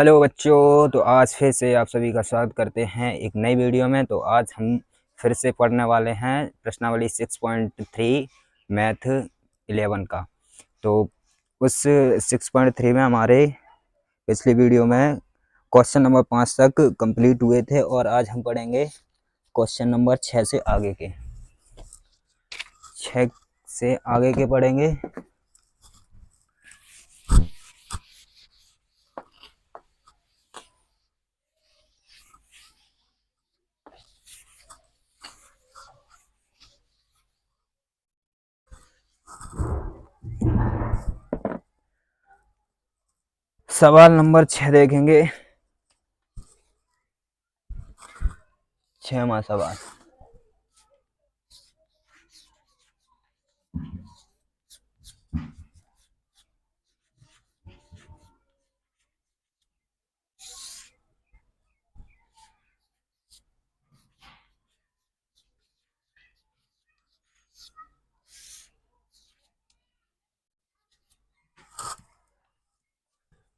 Hello बच्चों, तो आज फिर से आप सभी का स्वागत करते हैं एक नई वीडियो में। तो आज हम फिर से पढ़ने वाले हैं प्रश्नावली 6.3 मैथ 11 का। तो उस 6.3 में हमारे पिछली वीडियो में क्वेश्चन नंबर 5 तक कंप्लीट हुए थे और आज हम पढ़ेंगे क्वेश्चन नंबर 6 से आगे के। 6 से आगे के पढ़ेंगे। सवाल नंबर 6 देखेंगे। 6वां सवाल।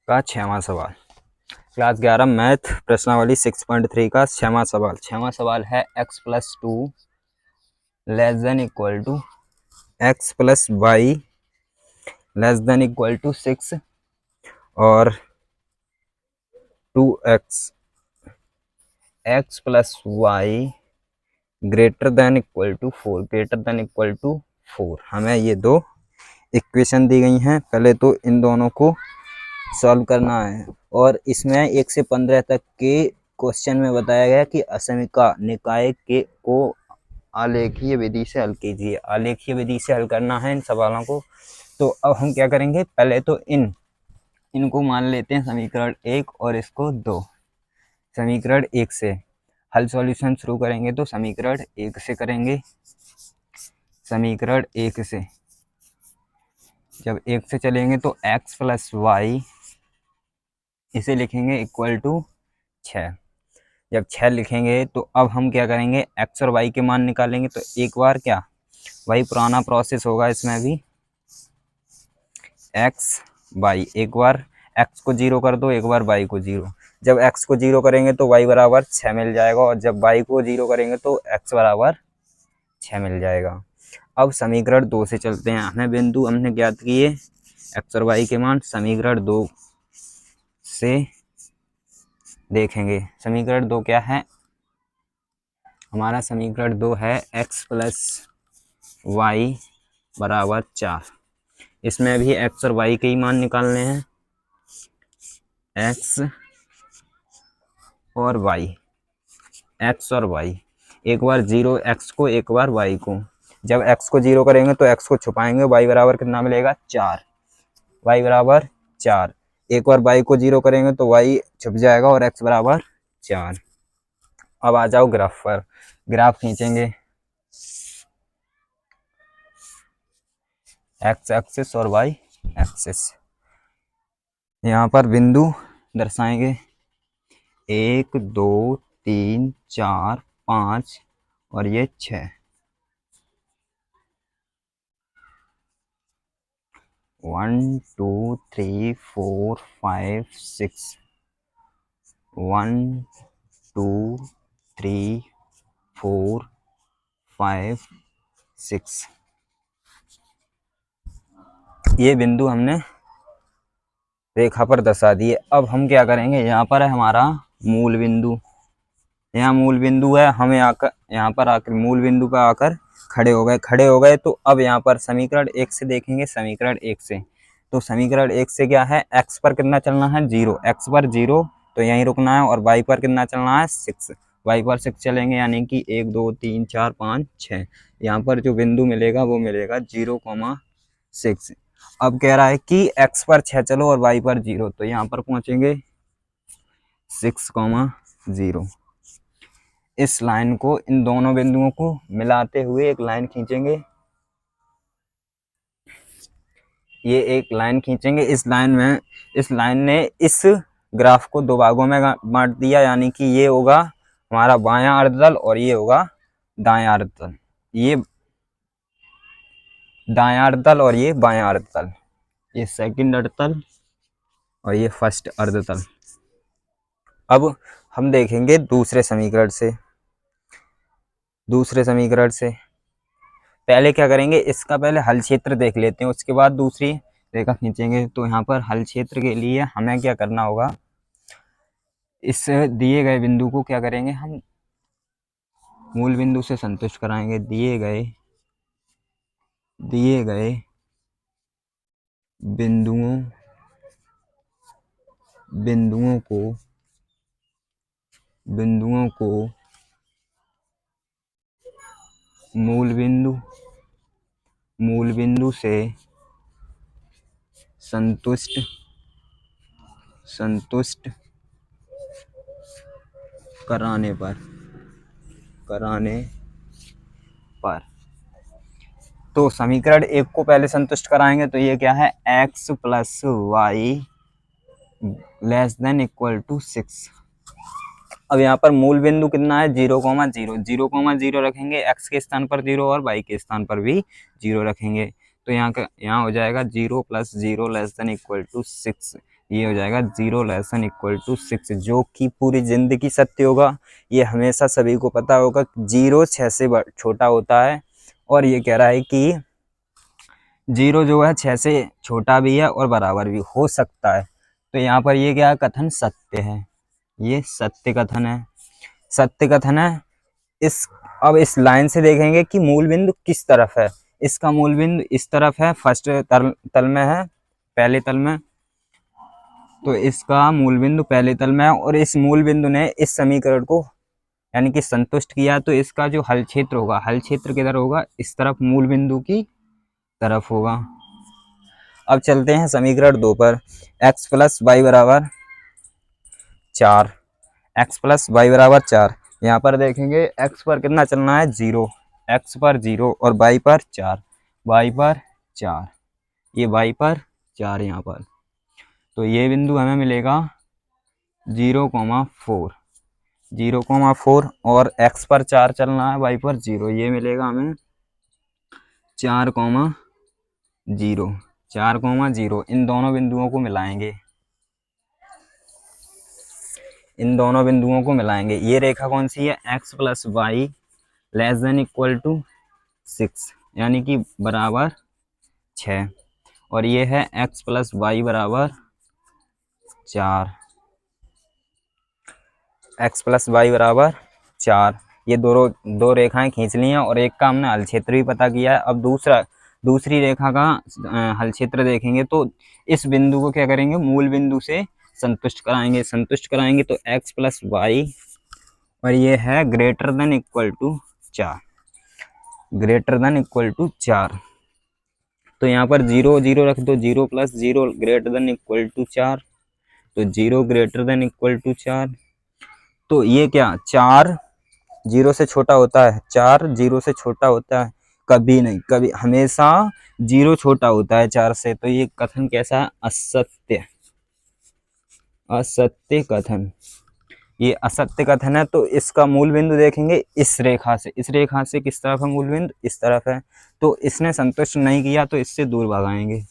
का 6वां सवाल, क्लास 11 मैथ प्रश्नावली 6.3 का 6वां सवाल। 6वां सवाल है x+2 less than equal to x plus y less than equal to 6 और 2x x plus y greater than equal to 4 हमें ये दो इक्वेशन दी गई हैं। पहले तो इन दोनों को सॉल्व करना है और इसमें 1 से 15 तक के क्वेश्चन में बताया गया कि असमिका निकाय के को आलेखीय विधि से हल कीजिए। आलेखीय विधि से हल करना है इन सवालों को। तो अब हम क्या करेंगे, पहले तो इनको मान लेते हैं समीकरण 1 और इसको 2। समीकरण 1 से हल सॉल्यूशन शुरू करेंगे तो समीकरण 1 से करेंगे। समीकरण 1 से जब 1 से चलेंगे तो x प्लस वाई इसे लिखेंगे इक्वल टू 6। जब 6 लिखेंगे तो अब हम क्या करेंगे, x और y के मान निकालेंगे। तो एक बार क्या वही पुराना प्रोसेस होगा इसमें भी, x y, एक बार x को 0 कर दो, एक बार y को 0। जब x को 0 करेंगे तो y बराबर 6 मिल जाएगा और जब y को 0 करेंगे तो x बराबर 6 मिल जाएगा। अब समीकरण 2 से चलते हैं। हमें बिंदु हमने ज्ञात किए x और y के मान। समीकरण 2 से देखेंगे। समीकरण 2 क्या है हमारा? समीकरण 2 है x प्लस वाई बराबर 4। इसमें भी x और y के ही मान निकालने हैं, x और y, x और y। एक बार 0 x को, एक बार y को। जब x को 0 करेंगे तो x को छुपाएंगे, y बराबर कितना मिलेगा 4, y बराबर 4। एक बार y को 0 करेंगे तो y छुप जाएगा और x बराबर 4। अब आ जाओ ग्राफ पर, ग्राफ खींचेंगे। x एक्सिस और y एक्सिस। यहाँ पर बिंदु दर्शाएंगे 1 2 3 4 5 और ये 6। 1 2 3 4 5 6। 1 2 3 4 5 6। ये बिंदु हमने रेखा पर दर्शा दिए। अब हम क्या करेंगे, यहाँ पर है हमारा मूल बिंदु। यहाँ मूल बिंदु है, हमें यहाँ पर आकर मूल बिंदु पर आकर खड़े हो गए। तो अब यहाँ पर समीकरण 1 से देखेंगे। समीकरण 1 से तो समीकरण 1 से क्या है, x पर कितना चलना है 0, x पर 0 तो यहीं रुकना है। और y पर कितना चलना है 6, y पर 6 चलेंगे, यानी कि 1 2 3 4 5 6। यहाँ पर जो बिंदु मिलेगा वो मिलेगा 0,6। अब कह रहा है कि x पर 6 चलो और y पर 0, तो यहाँ पर पहुंचेंगे 6,0। इस लाइन को, इन दोनों बिंदुओं को मिलाते हुए एक लाइन खींचेंगे। ये एक लाइन खींचेंगे। इस लाइन ने इस ग्राफ को दो भागों में बांट दिया, यानी कि ये होगा हमारा बायां अर्धतल और ये होगा दायां अर्धतल। ये दायां अर्धतल और ये बायां अर्धतल। ये सेकंड अर्धतल और ये फर्स्ट अर्धतल। अब हम देखेंगे दूसरे समीकरण से। पहले क्या करेंगे, इसका पहले हल क्षेत्र देख लेते हैं, उसके बाद दूसरी रेखा खींचेंगे। तो यहाँ पर हल क्षेत्र के लिए हमें क्या करना होगा, इस दिए गए बिंदु को क्या करेंगे, हम मूल बिंदु से संतुष्ट कराएंगे। दिए गए बिंदुओं को मूल बिंदु से संतुष्ट कराने पर तो समीकरण 1 को पहले संतुष्ट कराएंगे। तो ये क्या है, x plus y less than equal to 6। अब यहाँ पर मूल बिंदु कितना है, 0,0 0,0 रखेंगे, x के स्थान पर 0 और y के स्थान पर भी 0 रखेंगे। तो यहाँ हो जाएगा 0 plus 0 less than equal to 6। ये हो जाएगा 0 लेस देन इक्वल टू 6, जो कि पूरी जिंदगी सत्य होगा। ये हमेशा सभी को पता होगा, 0 6 से छोटा होता है। और ये कह रहा है कि 0 जो है 6 से छोटा भी है और बराबर भी हो सकता है। तो यहाँ पर ये क्या कथन सत्य है, ये सत्य कथन है। अब इस लाइन से देखेंगे कि मूल बिंदु किस तरफ है। इसका मूल बिंदु इस तरफ है, फर्स्ट तल में है, पहले तल में। तो इसका मूल बिंदु पहले तल में है और इस मूल बिंदु ने इस समीकरण को यानी कि संतुष्ट किया। तो इसका जो हल क्षेत्र होगा, हल क्षेत्र किधर होगा, इस तरफ मूल बिंदु की तरफ होगा। अब चलते हैं समीकरण 2 पर। x प्लस वाई बराबर 4, यहाँ पर देखेंगे x पर कितना चलना है, 0, x पर 0 और y पर 4, ये y पर 4 यहाँ पर। तो ये बिंदु हमें मिलेगा 0,4 और x पर 4 चलना है, y पर 0, ये मिलेगा हमें 4,0। इन दोनों बिंदुओं को मिलाएंगे। ये रेखा कौन सी है, x plus y less than equal to 6 यानी कि बराबर 6, और ये है x प्लस वाई बराबर 4। ये दो रेखाएं खींच ली हैं और एक का हमने हल क्षेत्र भी पता किया है। अब दूसरी रेखा का हल क्षेत्र देखेंगे। तो इस बिंदु को क्या करेंगे, मूल बिंदु से संतुष्ट कराएंगे। तो x प्लस वाई और ये है ग्रेटर देन इक्वल टू 4। तो यहाँ पर 0 0 रख दो, 0 plus 0 greater than equal to 4। तो 0 ग्रेटर देन इक्वल टू 4। तो ये क्या, 4 0 से छोटा होता है, 4 0 से छोटा होता है, कभी नहीं, कभी हमेशा 0 छोटा होता है 4 से। तो ये कथन कैसा है, असत्य कथन। ये असत्य कथन है। तो इसका मूल बिंदु देखेंगे इस रेखा से किस तरफ है मूल बिंदु, इस तरफ है। तो इसने संतुष्ट नहीं किया, तो इससे दूर भगाएंगे,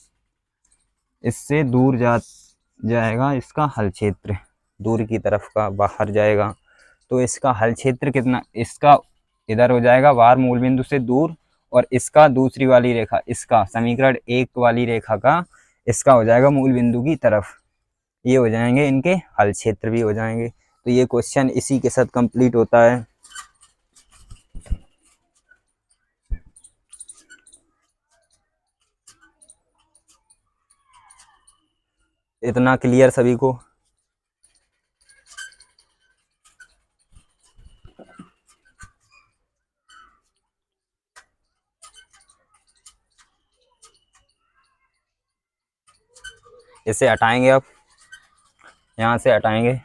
इससे दूर जाएगा इसका हल क्षेत्र, दूर की तरफ का बाहर जाएगा। तो इसका हल क्षेत्र कितना, इसका इधर हो जाएगा बाहर मूल बिंदु से दूर, और इसका दूसरी वाली रेखा, इसका समीकरण 1 वाली रेखा का इसका हो जाएगा मूल बिंदु की तरफ। ये हो जाएंगे, इनके हल क्षेत्र भी हो जाएंगे। तो ये क्वेश्चन इसी के साथ कंप्लीट होता है। इतना क्लियर सभी को? इसे हटाएंगे, अब यहाँ से हटाएंगे।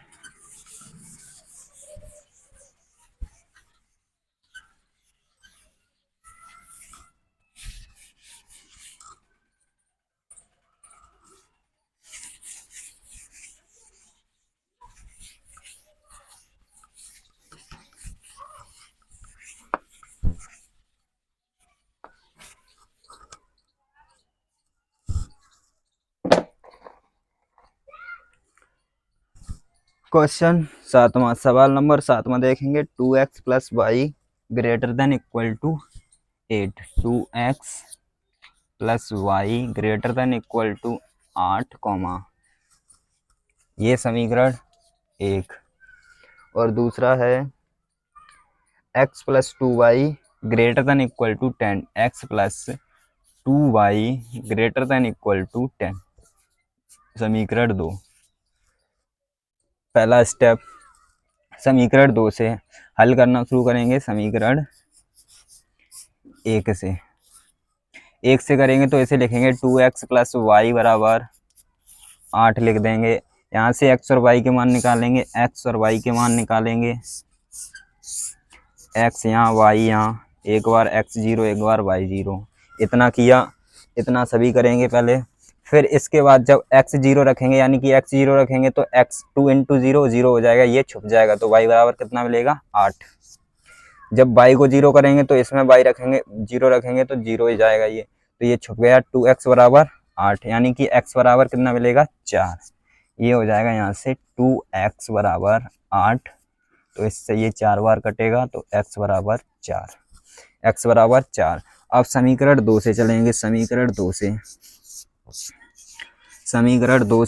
क्वेश्चन 7वां, सवाल नंबर 7वां देखेंगे। 2x plus y greater than equal to 8। 2x plus y greater than equal to 8 comma, ये समीकरण 1। और दूसरा है x plus 2y greater than equal to 10। x plus 2y greater than equal to 10, समीकरण 2। पहला स्टेप, समीकरण 2 से हल करना शुरू करेंगे। समीकरण 1 से, 1 से करेंगे तो इसे लिखेंगे 2x प्लस वाई बराबर 8 लिख देंगे। यहाँ से x और y के मान निकालेंगे, x और y के मान निकालेंगे। x यहाँ, y यहाँ, एक बार x0 एक बार y0, इतना किया। इतना सभी करेंगे पहले। फिर इसके बाद जब x0 रखेंगे, यानी कि x0 रखेंगे तो x 2 इंटू 0 0 हो जाएगा, ये छुप जाएगा, तो y बराबर कितना मिलेगा 8। जब y को 0 करेंगे तो इसमें y रखेंगे, 0 रखेंगे तो 0 ही जाएगा ये, तो ये छुप गया। 2x बराबर 8, यानी कि x बराबर कितना मिलेगा 4। ये हो जाएगा यहाँ से 2x बराबर 8, तो इससे ये 4 बार कटेगा, तो x बराबर 4, x बराबर 4। अब समीकरण 2 से चलेंगे। समीकरण 2 से, समीकरण 2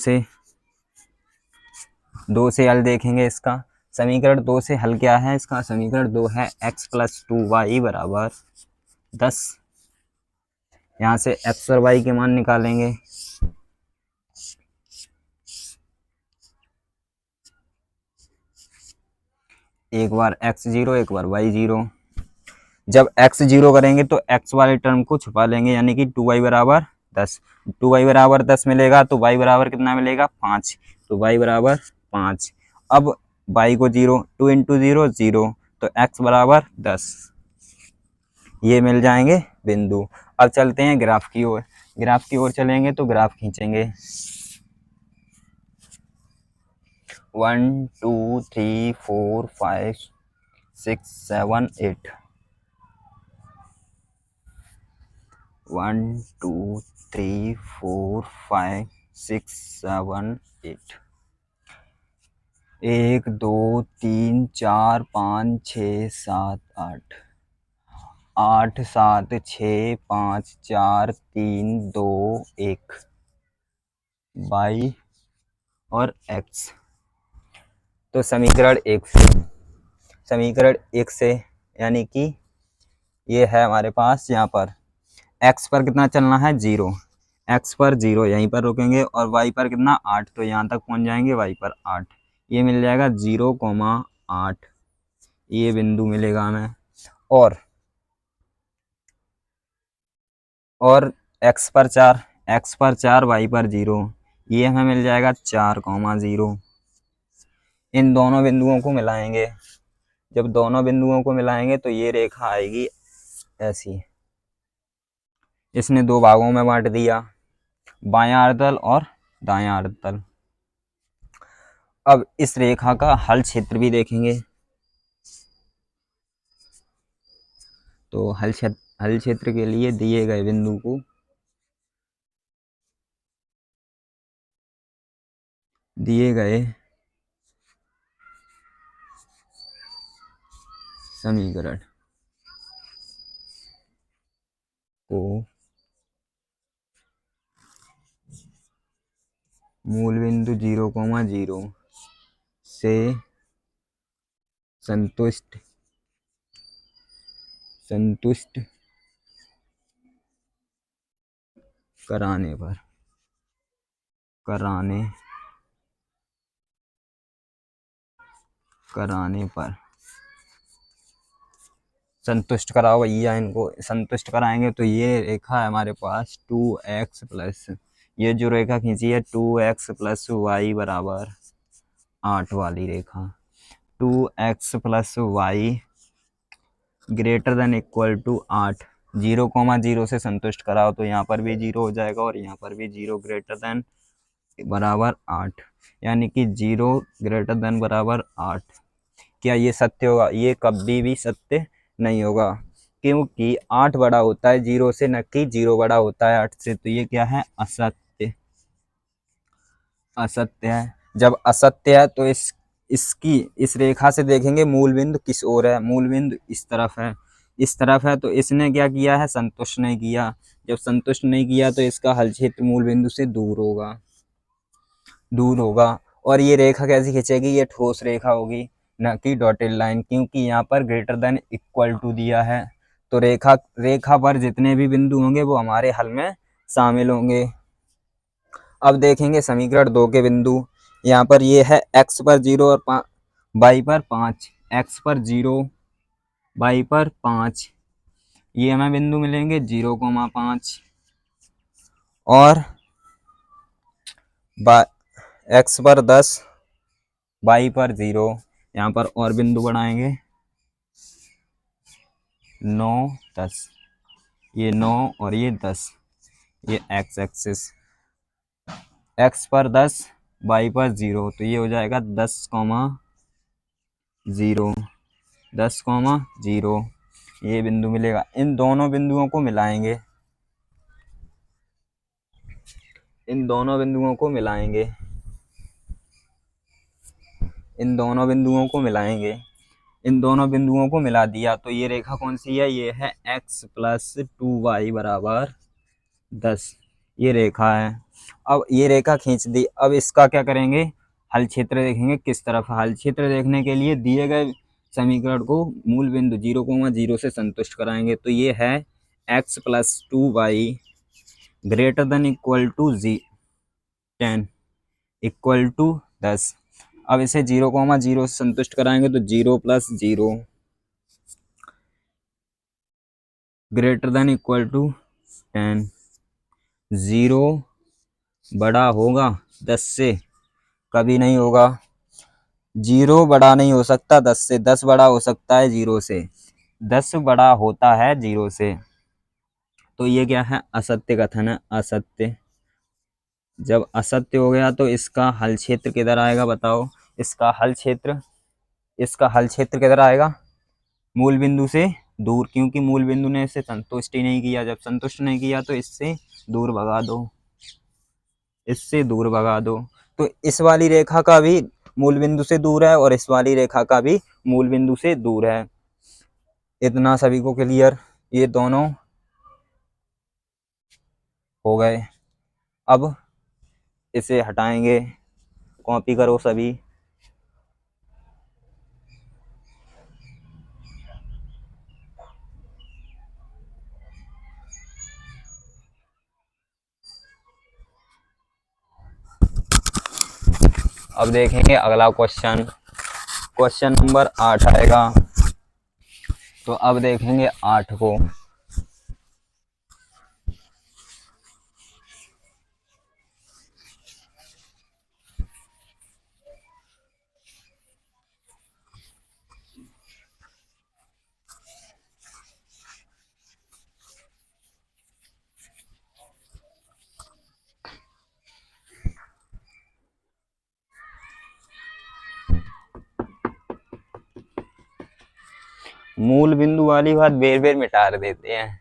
से हल देखेंगे इसका। समीकरण 2 से हल क्या है इसका? समीकरण 2 है x प्लस 2y बराबर 10। यहाँ से x और y के मान निकालेंगे। एक बार x0 एक बार y0। जब x0 करेंगे तो x वाले टर्म को छुपा लेंगे, यानी कि 2y बराबर 10। 2y बराबर 10 मिलेगा तो y बराबर कितना मिलेगा 5, तो y बराबर 5। अब y को 0, 2 इंटू 0 0, तो x बराबर 10, ये मिल जाएंगे बिंदु। अब चलते हैं ग्राफ की ओर। ग्राफ की ओर चलेंगे तो ग्राफ खींचेंगे। 1 2 3 4 5 6 7 8। 1 2 3 4 5 6 7 8। 1 2 3 4 5 6 7 8। 8 7 6 5 4 3 2 1, y और x। तो समीकरण 1 से, समीकरण 1 से यानी कि ये है हमारे पास, यहाँ पर x पर कितना चलना है 0, x पर 0 यहीं पर रुकेंगे, और y पर कितना 8, तो यहाँ तक पहुँच जाएंगे y पर 8। ये मिल जाएगा 0,8, ये बिंदु मिलेगा हमें। और x पर 4, x पर 4 y पर 0, ये हमें मिल जाएगा 4,0। इन दोनों बिंदुओं को मिलाएंगे। जब दोनों बिंदुओं को मिलाएंगे तो ये रेखा आएगी ऐसी। इसने दो भागों में बांट दिया, बायां अर्धतल और दायां अर्धतल। अब इस रेखा का हल क्षेत्र भी देखेंगे। तो हल क्षेत्र के लिए दिए गए बिंदु को, दिए गए समीकरण को मूल बिंदु 0,0 से संतुष्ट कराने पर संतुष्ट कराओ भैया, इनको संतुष्ट कराएंगे तो ये रेखा है हमारे पास 2x प्लस, ये जो रेखा खींची है 2x प्लस वाई बराबर 8 वाली रेखा। 2x plus y greater than equal to 8, 0,0 से संतुष्ट कराओ तो यहाँ पर भी 0 हो जाएगा और यहाँ पर भी 0 ग्रेटर देन बराबर 8, यानी कि 0 ग्रेटर देन बराबर 8। क्या ये सत्य होगा? ये कभी भी सत्य नहीं होगा, क्योंकि 8 बड़ा होता है 0 से, न कि 0 बड़ा होता है 8 से। तो ये क्या है? असत्य, असत्य है। जब असत्य है तो इस इसकी इस रेखा से देखेंगे मूल बिंदु किस ओर है, मूल बिंदु इस तरफ है, इस तरफ है। तो इसने क्या किया है, संतुष्ट नहीं किया। जब संतुष्ट नहीं किया तो इसका हल क्षेत्र मूल बिंदु से दूर होगा, दूर होगा। और ये रेखा कैसी खींचेगी, ये ठोस रेखा होगी, न कि डॉटेड लाइन, क्योंकि यहाँ पर ग्रेटर देन इक्वल टू दिया है। तो रेखा पर जितने भी बिंदु होंगे वो हमारे हल में शामिल होंगे। अब देखेंगे समीकरण 2 के बिंदु। यहाँ पर ये है x पर 0 और y पर 5, x पर 0 y पर 5, ये हमें बिंदु मिलेंगे 0,5 और x पर 10 y पर 0। यहाँ पर और बिंदु बढ़ाएंगे 9 10, ये 9 और ये 10, ये x एक्सिस, x पर 10 y पर 0, तो ये हो जाएगा 10,0, 10,0, ये बिंदु मिलेगा। इन दोनों बिंदुओं को मिलाएंगे, इन दोनों बिंदुओं को मिलाएंगे, इन दोनों बिंदुओं को मिलाएंगे, इन दोनों बिंदुओं को मिला दिया तो ये रेखा कौन सी है, ये है x प्लस 2y बराबर 10, ये रेखा है। अब ये रेखा खींच दी, अब इसका क्या करेंगे, हल क्षेत्र देखेंगे किस तरफ। हल क्षेत्र देखने के लिए दिए गए समीकरण को मूल बिंदु 0,0 से संतुष्ट कराएंगे। तो ये है x plus 2y greater than equal to 10 equal to 10। अब इसे 0,0 से संतुष्ट कराएंगे तो 0 plus 0 greater than equal to 10। 0 बड़ा होगा 10 से, कभी नहीं होगा। 0 बड़ा नहीं हो सकता 10 से, 10 बड़ा हो सकता है 0 से, 10 बड़ा होता है 0 से। तो ये क्या है, असत्य कथन है, असत्य। जब असत्य हो गया तो इसका हल क्षेत्र किधर आएगा बताओ, इसका हल क्षेत्र किधर आएगा, मूल बिंदु से दूर, क्योंकि मूल बिंदु ने इसे संतुष्ट ही नहीं किया। जब संतुष्ट नहीं किया तो इससे दूर भगा दो, इससे दूर भगा दो। तो इस वाली रेखा का भी मूल बिंदु से दूर है और इस वाली रेखा का भी मूल बिंदु से दूर है। इतना सभी को क्लियर, ये दोनों हो गए। अब इसे हटाएंगे, कॉपी करो सभी। अब देखेंगे अगला क्वेश्चन, क्वेश्चन नंबर 8 आएगा। तो अब देखेंगे 8 को। मूल बिंदु वाली बात बेर बेर मिटा देते हैं।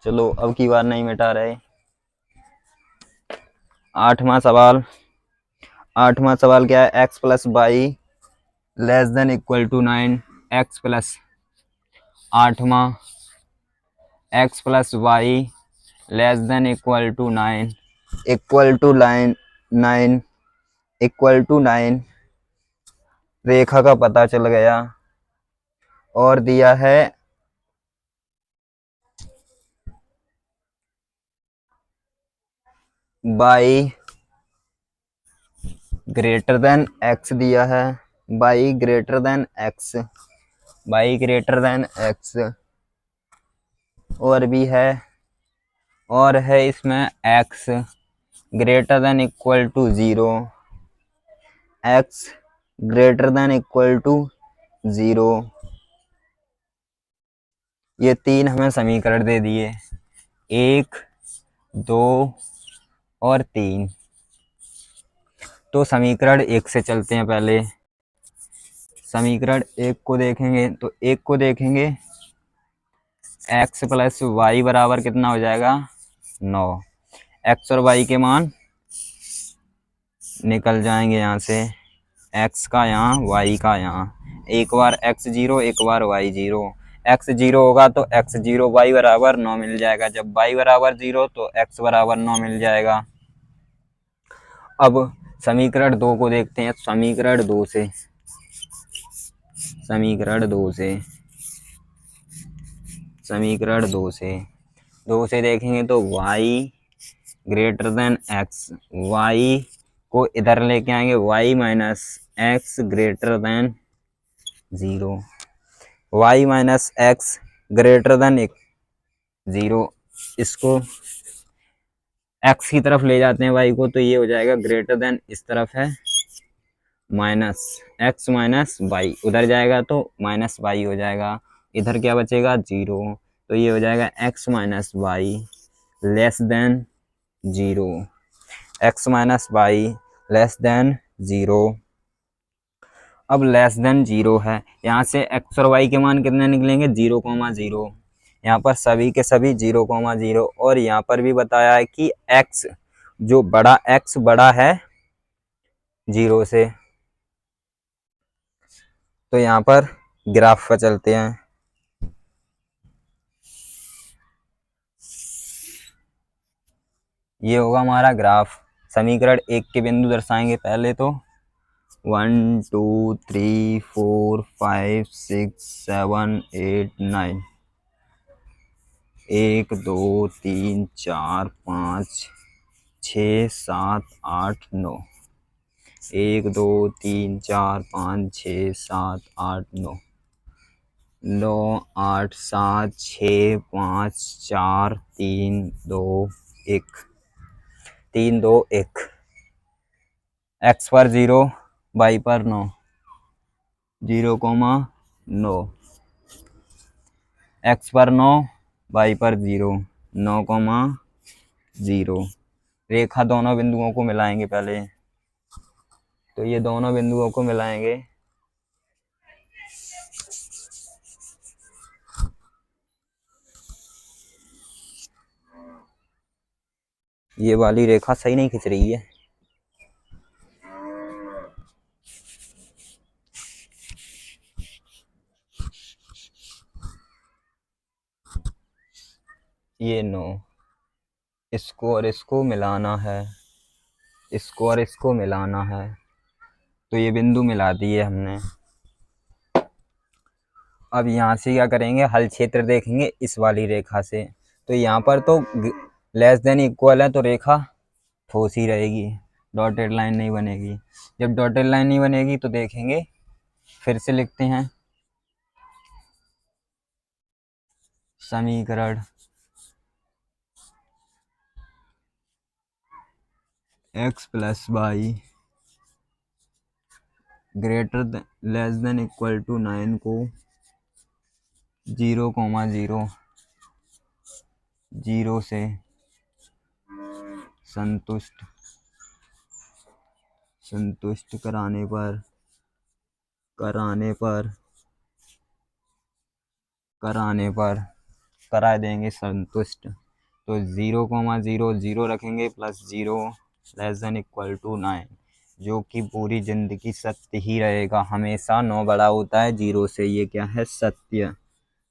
चलो अब की बार नहीं मिटा रहे। 8वां सवाल, 8वां सवाल क्या है, x plus y less than equal to 9, x plus 8वां x plus y less than equal to 9, equal to 9 equal to 9, रेखा का पता चल गया और दिया है y ग्रेटर देन x दिया है, y greater than x, y greater than x, और भी है, और है इसमें x greater than equal to 0, x greater than equal to 0। ये 3 हमें समीकरण दे दिए, 1 2 और 3। तो समीकरण 1 से चलते हैं पहले। समीकरण 1 को देखेंगे तो 1 को देखेंगे, x प्लस वाई बराबर कितना हो जाएगा 9, x और y के मान निकल जाएंगे यहाँ से, x का यहाँ, y का यहाँ, एक बार x 0 एक बार y 0। x 0 होगा तो x 0 y बराबर 9 मिल जाएगा, जब y बराबर 0 तो x बराबर 9 मिल जाएगा। अब समीकरण 2 को देखते हैं। समीकरण 2 से देखेंगे तो y greater than x, y को इधर लेके आएंगे, y minus x greater then 0, y minus x greater then 0, इसको x की तरफ ले जाते हैं y को, तो ये हो जाएगा ग्रेटर देन, इस तरफ है माइनस x माइनस वाई, उधर जाएगा तो माइनस वाई हो जाएगा, इधर क्या बचेगा 0, तो ये हो जाएगा x minus y less than 0, x minus y less than 0। अब लेस देन 0 है, यहाँ से x और y के मान कितने निकलेंगे 0,0, यहाँ पर सभी के सभी 0,0, और यहाँ पर भी बताया है कि x जो बड़ा x बड़ा है 0 से। तो यहाँ पर ग्राफ पर चलते हैं। ये होगा हमारा ग्राफ। समीकरण 1 के बिंदु दर्शाएंगे पहले तो 1 2 3 4 5 6 7 8 9, 1 2 3 4 5 6 7 8 9, 1 2 3 4 5 6 7 8 9, 9 8 7 6 5 4 3 2 1, 3 2 1, x पर 0 y पर 9, 0,9, x पर 9 y पर 0, 9,0। रेखा दोनों बिंदुओं को मिलाएंगे पहले, तो ये दोनों बिंदुओं को मिलाएंगे। ये वाली रेखा सही नहीं खिंच रही है, ये 9, इसको और इसको मिलाना है, इसको और इसको मिलाना है, तो ये बिंदु मिला दिए हमने। अब यहाँ से क्या करेंगे, हल क्षेत्र देखेंगे इस वाली रेखा से, तो यहाँ पर तो लेस देन इक्वल है तो रेखा ठोस ही रहेगी, डॉटेड लाइन नहीं बनेगी। जब डॉटेड लाइन नहीं बनेगी तो देखेंगे, फिर से लिखते हैं समीकरण x plus y greater less than equal to 9 को 0,0 0 से संतुष्ट कराने पर करा देंगे संतुष्ट, तो 0,0 0 रखेंगे plus 0 less than equal to 9, जो कि पूरी जिंदगी सत्य ही रहेगा, हमेशा 9 बड़ा होता है 0 से, ये क्या है सत्य।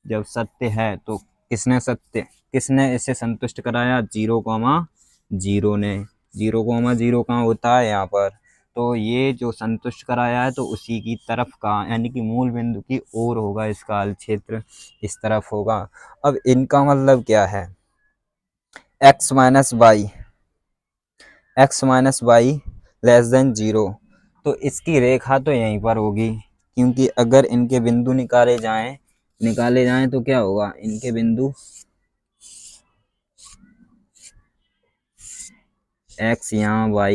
जब सत्य है तो किसने इसे संतुष्ट कराया, 0,0 ने। 0,0 कहाँ होता है यहाँ पर, तो ये जो संतुष्ट कराया है तो उसी की तरफ का, यानी कि मूल बिंदु की ओर होगा, इसका हल क्षेत्र इस तरफ होगा। अब इनका मतलब क्या है, x minus y less than 0, तो इसकी रेखा तो यहीं पर होगी, क्योंकि अगर इनके बिंदु निकाले जाएं तो क्या होगा, इनके बिंदु x यहाँ y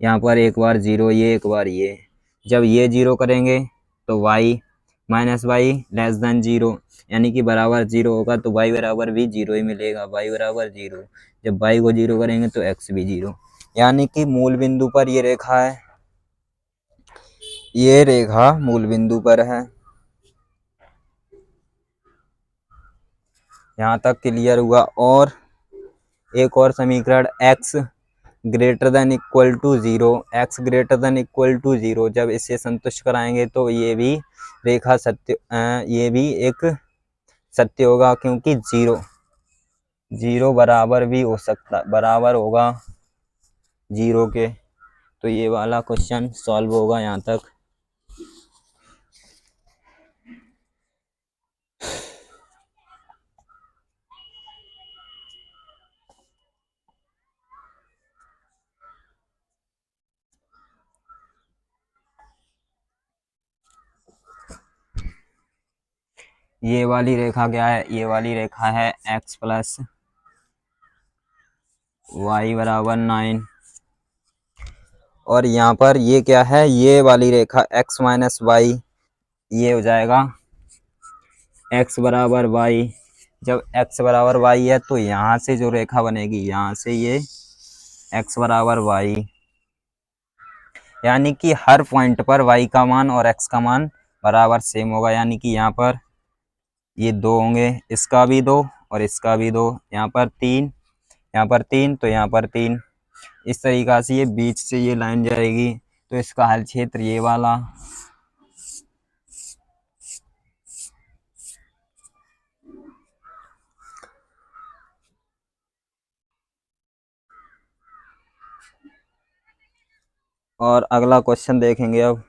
यहाँ पर एक बार 0 ये, एक बार ये, जब ये 0 करेंगे तो y minus y less than 0, यानी कि बराबर 0 होगा, तो y बराबर भी 0 ही मिलेगा, y बराबर 0। जब y को 0 करेंगे तो x भी 0, यानी कि मूल बिंदु पर ये रेखा है, ये रेखा मूल बिंदु पर है। यहाँ तक क्लियर हुआ। और एक और समीकरण x greater than equal to 0, x greater than equal to 0, जब इसे संतुष्ट कराएंगे तो ये भी रेखा सत्य, ये भी एक सत्य होगा, क्योंकि 0 बराबर भी हो सकता, बराबर होगा 0 के। तो ये वाला क्वेश्चन सॉल्व होगा यहाँ तक। ये वाली रेखा क्या है? ये वाली रेखा है x प्लस वाई बराबर 9, और यहाँ पर ये क्या है? ये वाली रेखा x माइनस वाई, ये हो जाएगा x बराबर वाई। जब x बराबर वाई है तो यहाँ से जो रेखा बनेगी, यहाँ से ये x बराबर वाई, यानी कि हर पॉइंट पर y का मान और x का मान बराबर सेम होगा। यानी कि यहाँ पर ये 2 होंगे, इसका भी 2 और इसका भी 2, यहाँ पर 3, यहाँ पर 3, तो यहाँ पर 3। इस तरीका से ये बीच से ये लाइन जाएगी, तो इसका हल क्षेत्र ये वाला। और अगला क्वेश्चन देखेंगे अब।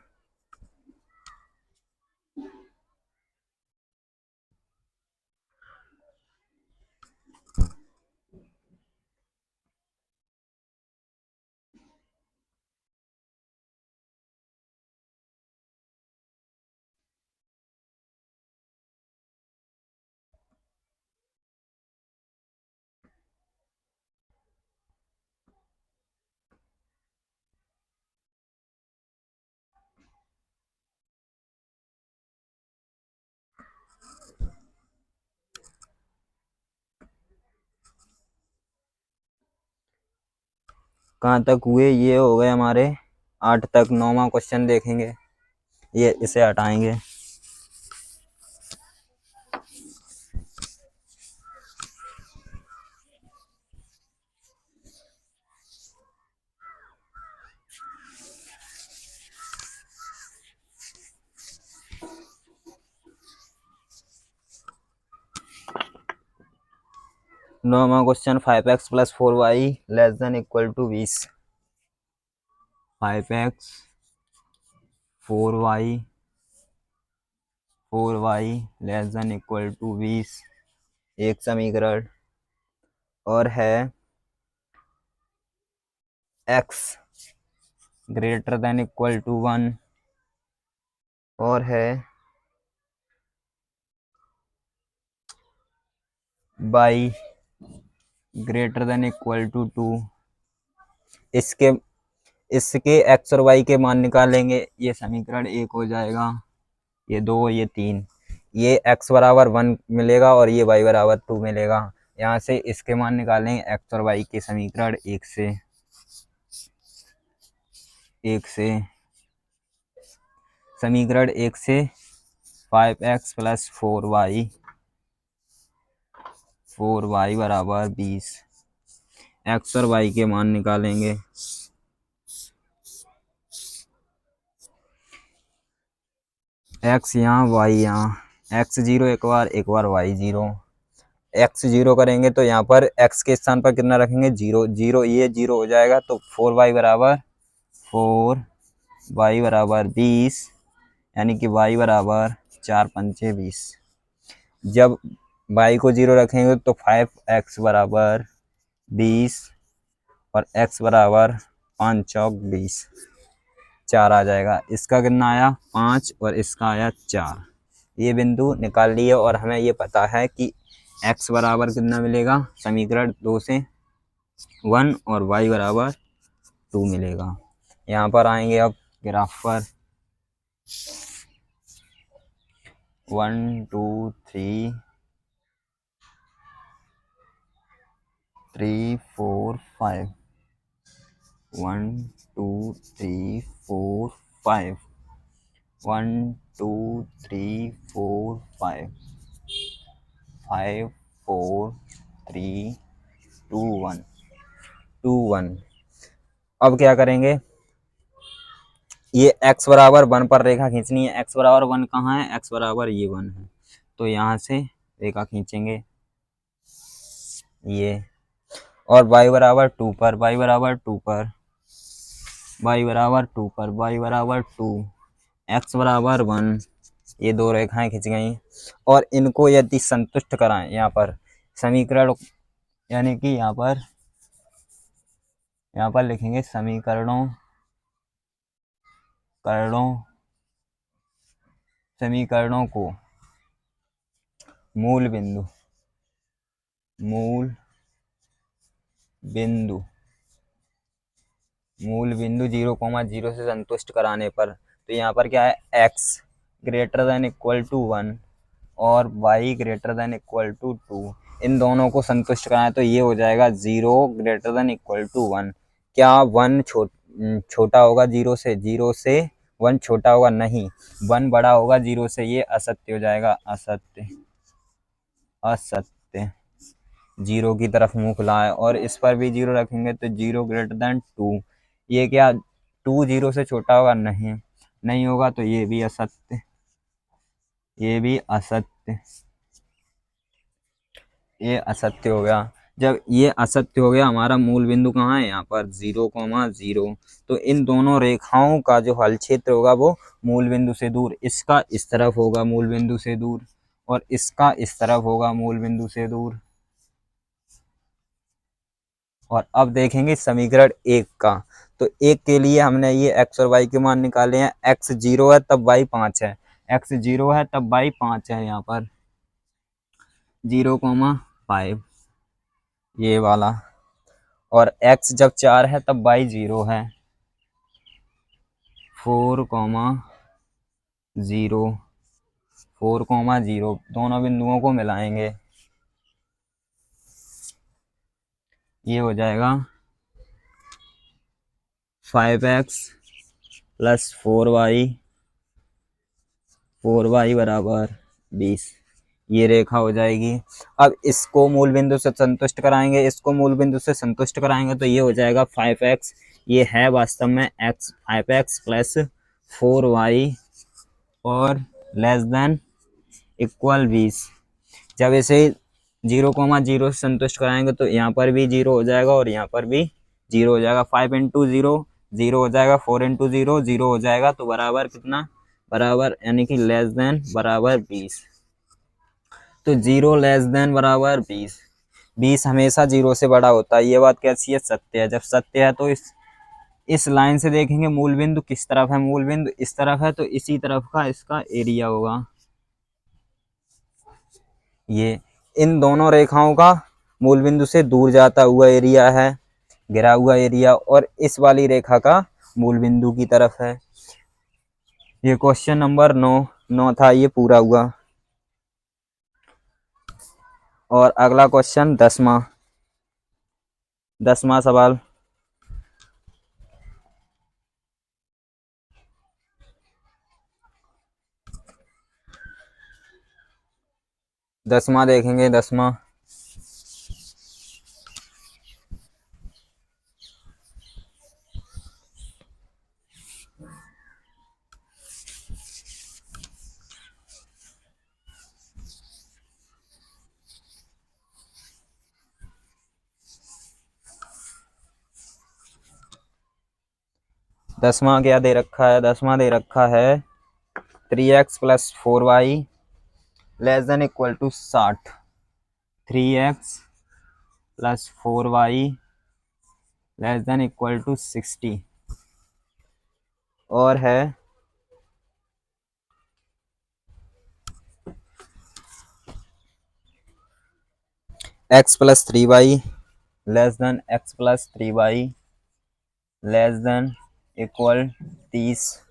कहाँ तक हुए? ये हो गए हमारे 8 तक। 9वां क्वेश्चन देखेंगे, ये इसे हटाएंगे। नौवां question 5x plus 4y less than equal to 20। 5x 4y less than equal to 20 एक समीकरण, और है x greater than equal to 1, और है y greater than equal to 2। इसके x और y के मान निकालेंगे, ये समीकरण 1 हो जाएगा, ये 2, ये 3, ये x बराबर 1 मिलेगा और ये y बराबर 2 मिलेगा। यहाँ से इसके मान निकालेंगे x और y के समीकरण 1 से समीकरण 1 से 5x प्लस 4y बराबर 20। x और y के मान निकालेंगे। x यहाँ, y यहाँ, x 0 एक बार y 0। x 0 करेंगे तो यहाँ पर x के स्थान पर कितना रखेंगे? 0 0, ये 0 हो जाएगा, तो 4y बराबर 20, यानी कि y बराबर 4 पंचे 20। जब y को 0 रखेंगे तो 5x बराबर 20 और x बराबर 5 चौक 20, 4 आ जाएगा। इसका कितना आया? 5 और इसका आया 4। ये बिंदु निकाल लिए, और हमें ये पता है कि x बराबर कितना मिलेगा समीकरण 2 से? 1 और y बराबर 2 मिलेगा। यहाँ पर आएंगे अब ग्राफ पर। 1 2 3 3 4 5, 1 2 3 4 5, 1 2 3 4 5, 5 4 3 2 1, 2 1। अब क्या करेंगे, ये x बराबर 1 पर रेखा खींचनी है। x बराबर 1 कहाँ है, x बराबर ये 1 है, तो यहाँ से रेखा खींचेंगे ये, और y बराबर 2 पर, y बराबर 2 पर, y बराबर 2 पर, y बराबर 2, x बराबर 1, ये दो रेखाएं खिंच गई। और इनको यदि संतुष्ट कराएं, यहाँ पर समीकरण, यानी कि यहाँ पर लिखेंगे समीकरणों को मूल बिंदु 0,0 से संतुष्ट कराने पर, तो यहाँ पर क्या है, x greater than equal to 1 और y greater than equal to 2, इन दोनों को संतुष्ट कराएं तो ये हो जाएगा 0 ग्रेटर देन इक्वल टू 1। क्या 1 छोटा होगा 0 से, 0 से 1 छोटा होगा, नहीं, 1 बड़ा होगा 0 से, ये असत्य हो जाएगा, असत्य 0 की तरफ मुंह खुला है। और इस पर भी 0 रखेंगे तो 0 ग्रेटर देन 2, ये क्या 2 0 से छोटा होगा, नहीं होगा, तो ये भी असत्य, ये असत्य हो गया। जब ये असत्य हो गया, हमारा मूल बिंदु कहाँ है, यहाँ पर 0,0, तो इन दोनों रेखाओं का जो हल क्षेत्र होगा वो मूल बिंदु से दूर, इसका इस तरफ होगा मूल बिंदु से दूर, और इसका इस तरफ होगा मूल बिंदु से दूर। और अब देखेंगे समीकरण 1 का, तो 1 के लिए हमने ये x और y के मान निकाले हैं। x 0 है तब y 5 है, x 0 है तब y 5 है, यहाँ पर 0,5 ये वाला, और x जब 4 है तब y 0 है, 4,0 दोनों बिंदुओं को मिलाएंगे, ये हो जाएगा 5x प्लस 4y बराबर 20, ये रेखा हो जाएगी। अब इसको मूल बिंदु से संतुष्ट कराएंगे, तो ये हो जाएगा 5x, ये है वास्तव में x, 5x प्लस 4y और लेस देन इक्वल 20। जब इसे 0,0 से संतुष्ट कराएंगे तो यहाँ पर भी 0 हो जाएगा और यहाँ पर भी 0 हो जाएगा। 5 इंटू 0 0 हो जाएगा, 4 इंटू 0 0 हो जाएगा, तो बराबर कितना, बराबर यानी कि लेस देन बराबर 20। तो 0 लेस देन बराबर 20 हमेशा 0 से बड़ा होता है, ये बात कैसी है, सत्य है। जब सत्य है तो इस लाइन से देखेंगे मूल बिंदु किस तरफ है, मूल बिंदु इस तरफ है, तो इसी तरफ का इसका एरिया होगा। ये इन दोनों रेखाओं का मूल बिंदु से दूर जाता हुआ एरिया है, गिरा हुआ एरिया, और इस वाली रेखा का मूल बिंदु की तरफ है। ये क्वेश्चन नंबर 9 था, ये पूरा हुआ। और अगला क्वेश्चन 10वां सवाल, 10वां देखेंगे। 10वां क्या दे रखा है, 10वां दे रखा है 3x plus 4y less than equal to 60, 3x plus 4y less than equal to 60, और है x plus 3y less than x plus 3y less than equal 30,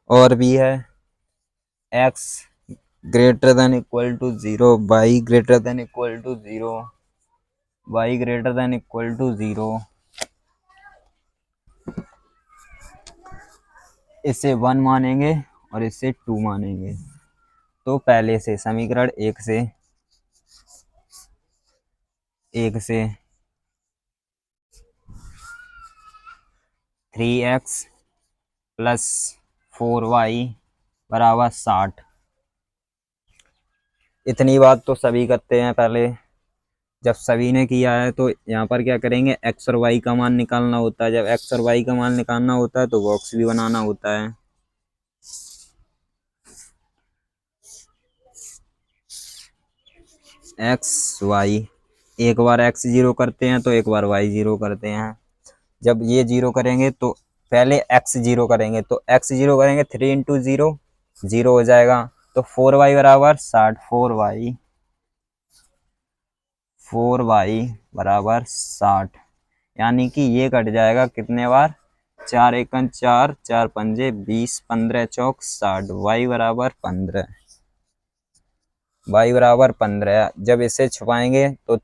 और भी है x greater than equal to 0, y greater than equal to 0, y greater than equal to 0। इसे 1 मानेंगे और इसे 2 मानेंगे। तो पहले से समीकरण 1 से 3x प्लस 4y बराबर 60। इतनी बात तो सभी करते हैं। पहले जब सभी ने किया है तो यहाँ पर क्या करेंगे, एक्स और वाई का मान निकालना होता है। जब एक्स और वाई का मान निकालना होता है तो बॉक्स भी बनाना होता है। एक्स वाई, एक बार एक्स जीरो करते हैं तो एक बार वाई जीरो करते हैं। जब ये जीरो करेंगे तो पहले एक्स जीरो करेंगे, तो एक्स जीरो करेंगे 3 इंटू जीरो, जीरो हो जाएगा। तो 4y बराबर 60, 4y बराबर 60, यानी कि ये कट जाएगा कितने बार, 4 एकन 4, 4 पंजे 20, 15 चौक 60, y बराबर 15, y बराबर 15। जब इसे छुपाएंगे तो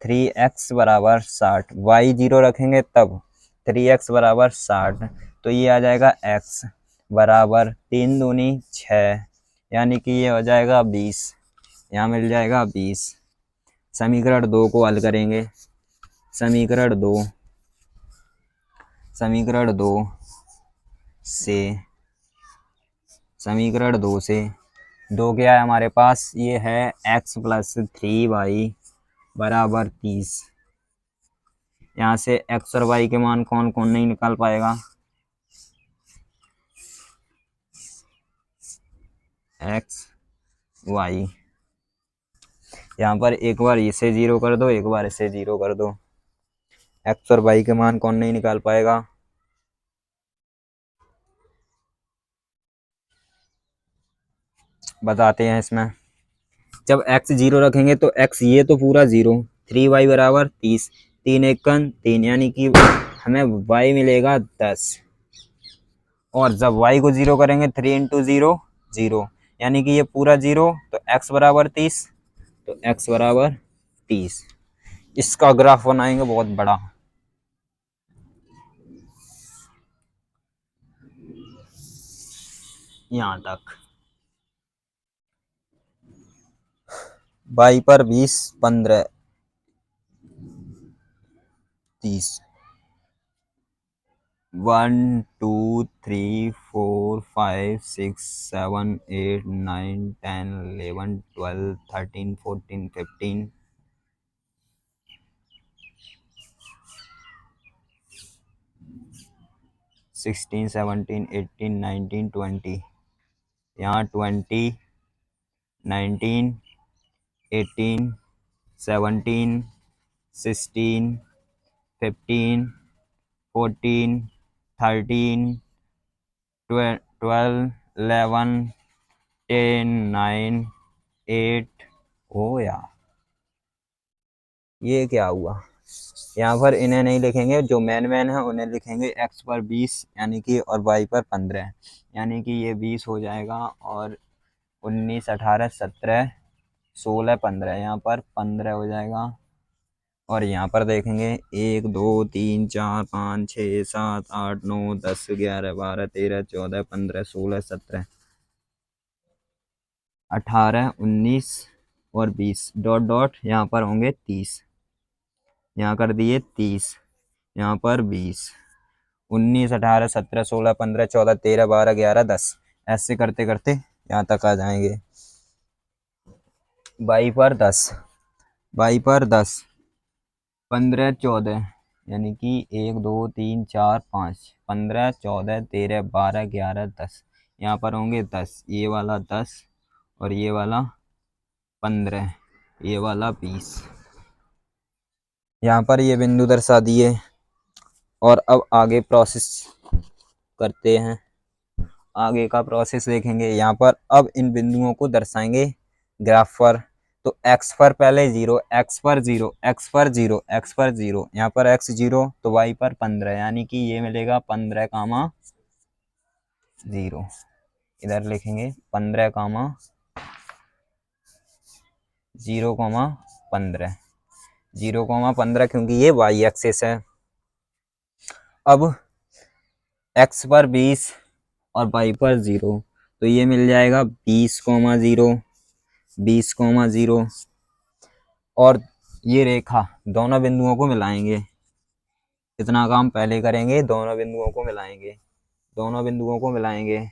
3x बराबर 60, y जीरो रखेंगे तब 3x बराबर 60, तो ये आ जाएगा x बराबर 3 दूनी 6, यानी कि ये हो जाएगा 20, यहाँ मिल जाएगा 20। समीकरण 2 को हल करेंगे। समीकरण 2 से 2 क्या है हमारे पास, ये है x प्लस 3y बराबर 30। यहाँ से x और y के मान कौन कौन नहीं निकाल पाएगा, x y। यहाँ पर एक बार इसे जीरो कर दो, एक बार इसे जीरो कर दो। x और y के मान कौन नहीं निकाल पाएगा, बताते हैं इसमें। जब x जीरो रखेंगे तो x ये तो पूरा जीरो, 3y बराबर 30, 3 एकन 3, यानी कि हमें y मिलेगा 10। और जब y को जीरो करेंगे 3 इंटू जीरो, जीरो, यानी कि ये पूरा जीरो, तो x बराबर 30, तो x बराबर 30। इसका ग्राफ बनाएंगे बहुत बड़ा। यहाँ तक y पर 20, 15, 30, 1 2 3 4 5 6 7 8 9 10 11 12 13 14 15 16 17 18 19 20, यहाँ 20 19 18 17 16 15 14 13 12 11 10 9 8। ओ यार, ये क्या हुआ, यहाँ पर इन्हें नहीं लिखेंगे, जो मैन है उन्हें लिखेंगे। x पर 20 यानी कि और y पर 15, यानी कि ये 20 हो जाएगा, और 19 18 17 16 15, यहाँ पर 15 हो जाएगा। और यहाँ पर देखेंगे 1 2 3 4 5 6 7 8 9 10 11 12 13 14 15 16 17 18 19 और 20, डॉट डॉट यहाँ पर होंगे 30, यहाँ कर दिए 30, यहाँ पर 20, 19 18 17 16 15 14 13 12 11 10, ऐसे करते करते यहाँ तक आ जाएंगे। y पर 10, 15 14, यानी कि 1 2 3 4 5 15 14 13 12 11 10, यहाँ पर होंगे 10, ये वाला 10 और ये वाला 15, ये वाला 20। यहाँ पर ये बिंदु दर्शा दिए, और अब आगे प्रोसेस करते हैं। आगे का प्रोसेस देखेंगे। यहाँ पर अब इन बिंदुओं को दर्शाएंगे ग्राफ पर। तो x पर पहले 0, x पर 0, x पर 0, x पर 0, यहाँ पर x 0, तो y पर 15, यानी कि ये मिलेगा 15 कामा 0। इधर लिखेंगे 15 कामा 0 कामा 15, 0 कामा 15, क्योंकि ये y एक्सिस है। अब x पर 20 और y पर 0, तो ये मिल जाएगा 20 कामा 0, 20 कामा 0, और ये रेखा दोनों बिंदुओं को मिलाएंगे। कितना काम पहले करेंगे, दोनों बिंदुओं को मिलाएंगे, दोनों बिंदुओं को मिलाएंगे,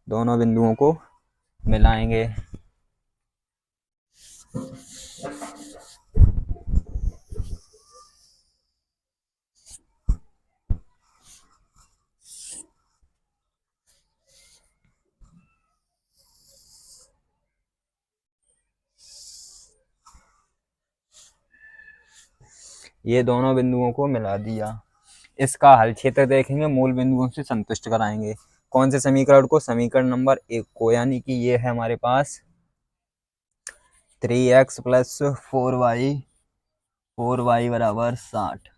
दोनों बिंदुओं को मिलाएंगे। ये दोनों बिंदुओं को मिला दिया। इसका हल क्षेत्र देखेंगे, मूल बिंदुओं से संतुष्ट कराएंगे। कौन से समीकरण को? समीकरण नंबर 1 को, यानी कि ये है हमारे पास 3x प्लस 4y बराबर 60,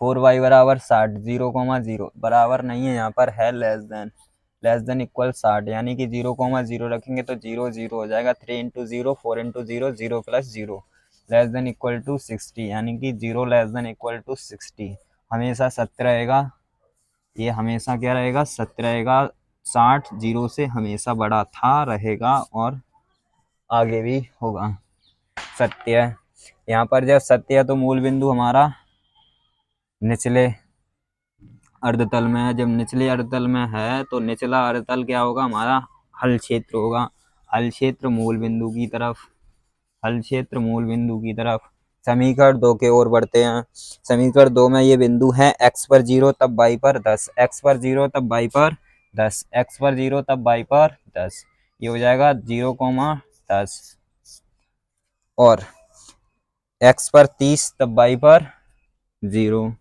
4y बराबर 60, 0,0 बराबर नहीं है, यहाँ पर है लेस देन इक्वल 60, यानी कि 0,0 रखेंगे तो 0 0 हो जाएगा। 3 into 0 4 into 0 0 plus 0 less than equal to 60, यानी कि 0 लेस देन इक्वल टू 60 हमेशा सत्य रहेगा। ये हमेशा क्या रहेगा? सत्य रहेगा। 60 0 से हमेशा बड़ा था, रहेगा और आगे भी होगा। सत्य है। यहाँ पर जब सत्य है तो मूल बिंदु हमारा निचले अर्धतल में है। जब निचले अर्धतल में है तो निचला अर्धतल क्या होगा? हमारा हल क्षेत्र होगा। हल क्षेत्र मूल बिंदु की तरफ, हल क्षेत्र मूल बिंदु की तरफ। समीकरण 2 के ओर बढ़ते हैं। समीकरण 2 में ये बिंदु है x पर 0 तब y पर 10, x पर 0 तब y पर 10, x पर 0 तब y पर 10, ये हो जाएगा 0,10। और x पर 30 तब y पर 0,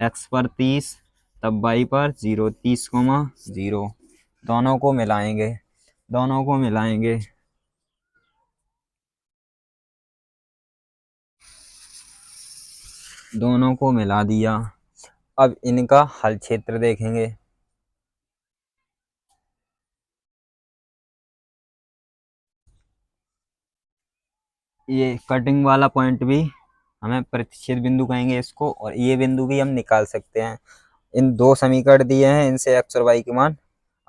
x पर 30 तब y पर 0, 30,0। दोनों को मिलाएंगे, दोनों को मिलाएंगे। दोनों को मिला दिया। अब इनका हल क्षेत्र देखेंगे। ये कटिंग वाला पॉइंट भी हमें प्रतिच्छेद बिंदु कहेंगे इसको, और ये बिंदु भी हम निकाल सकते हैं। इन दो समीकरण दिए हैं, इनसे x और y के मान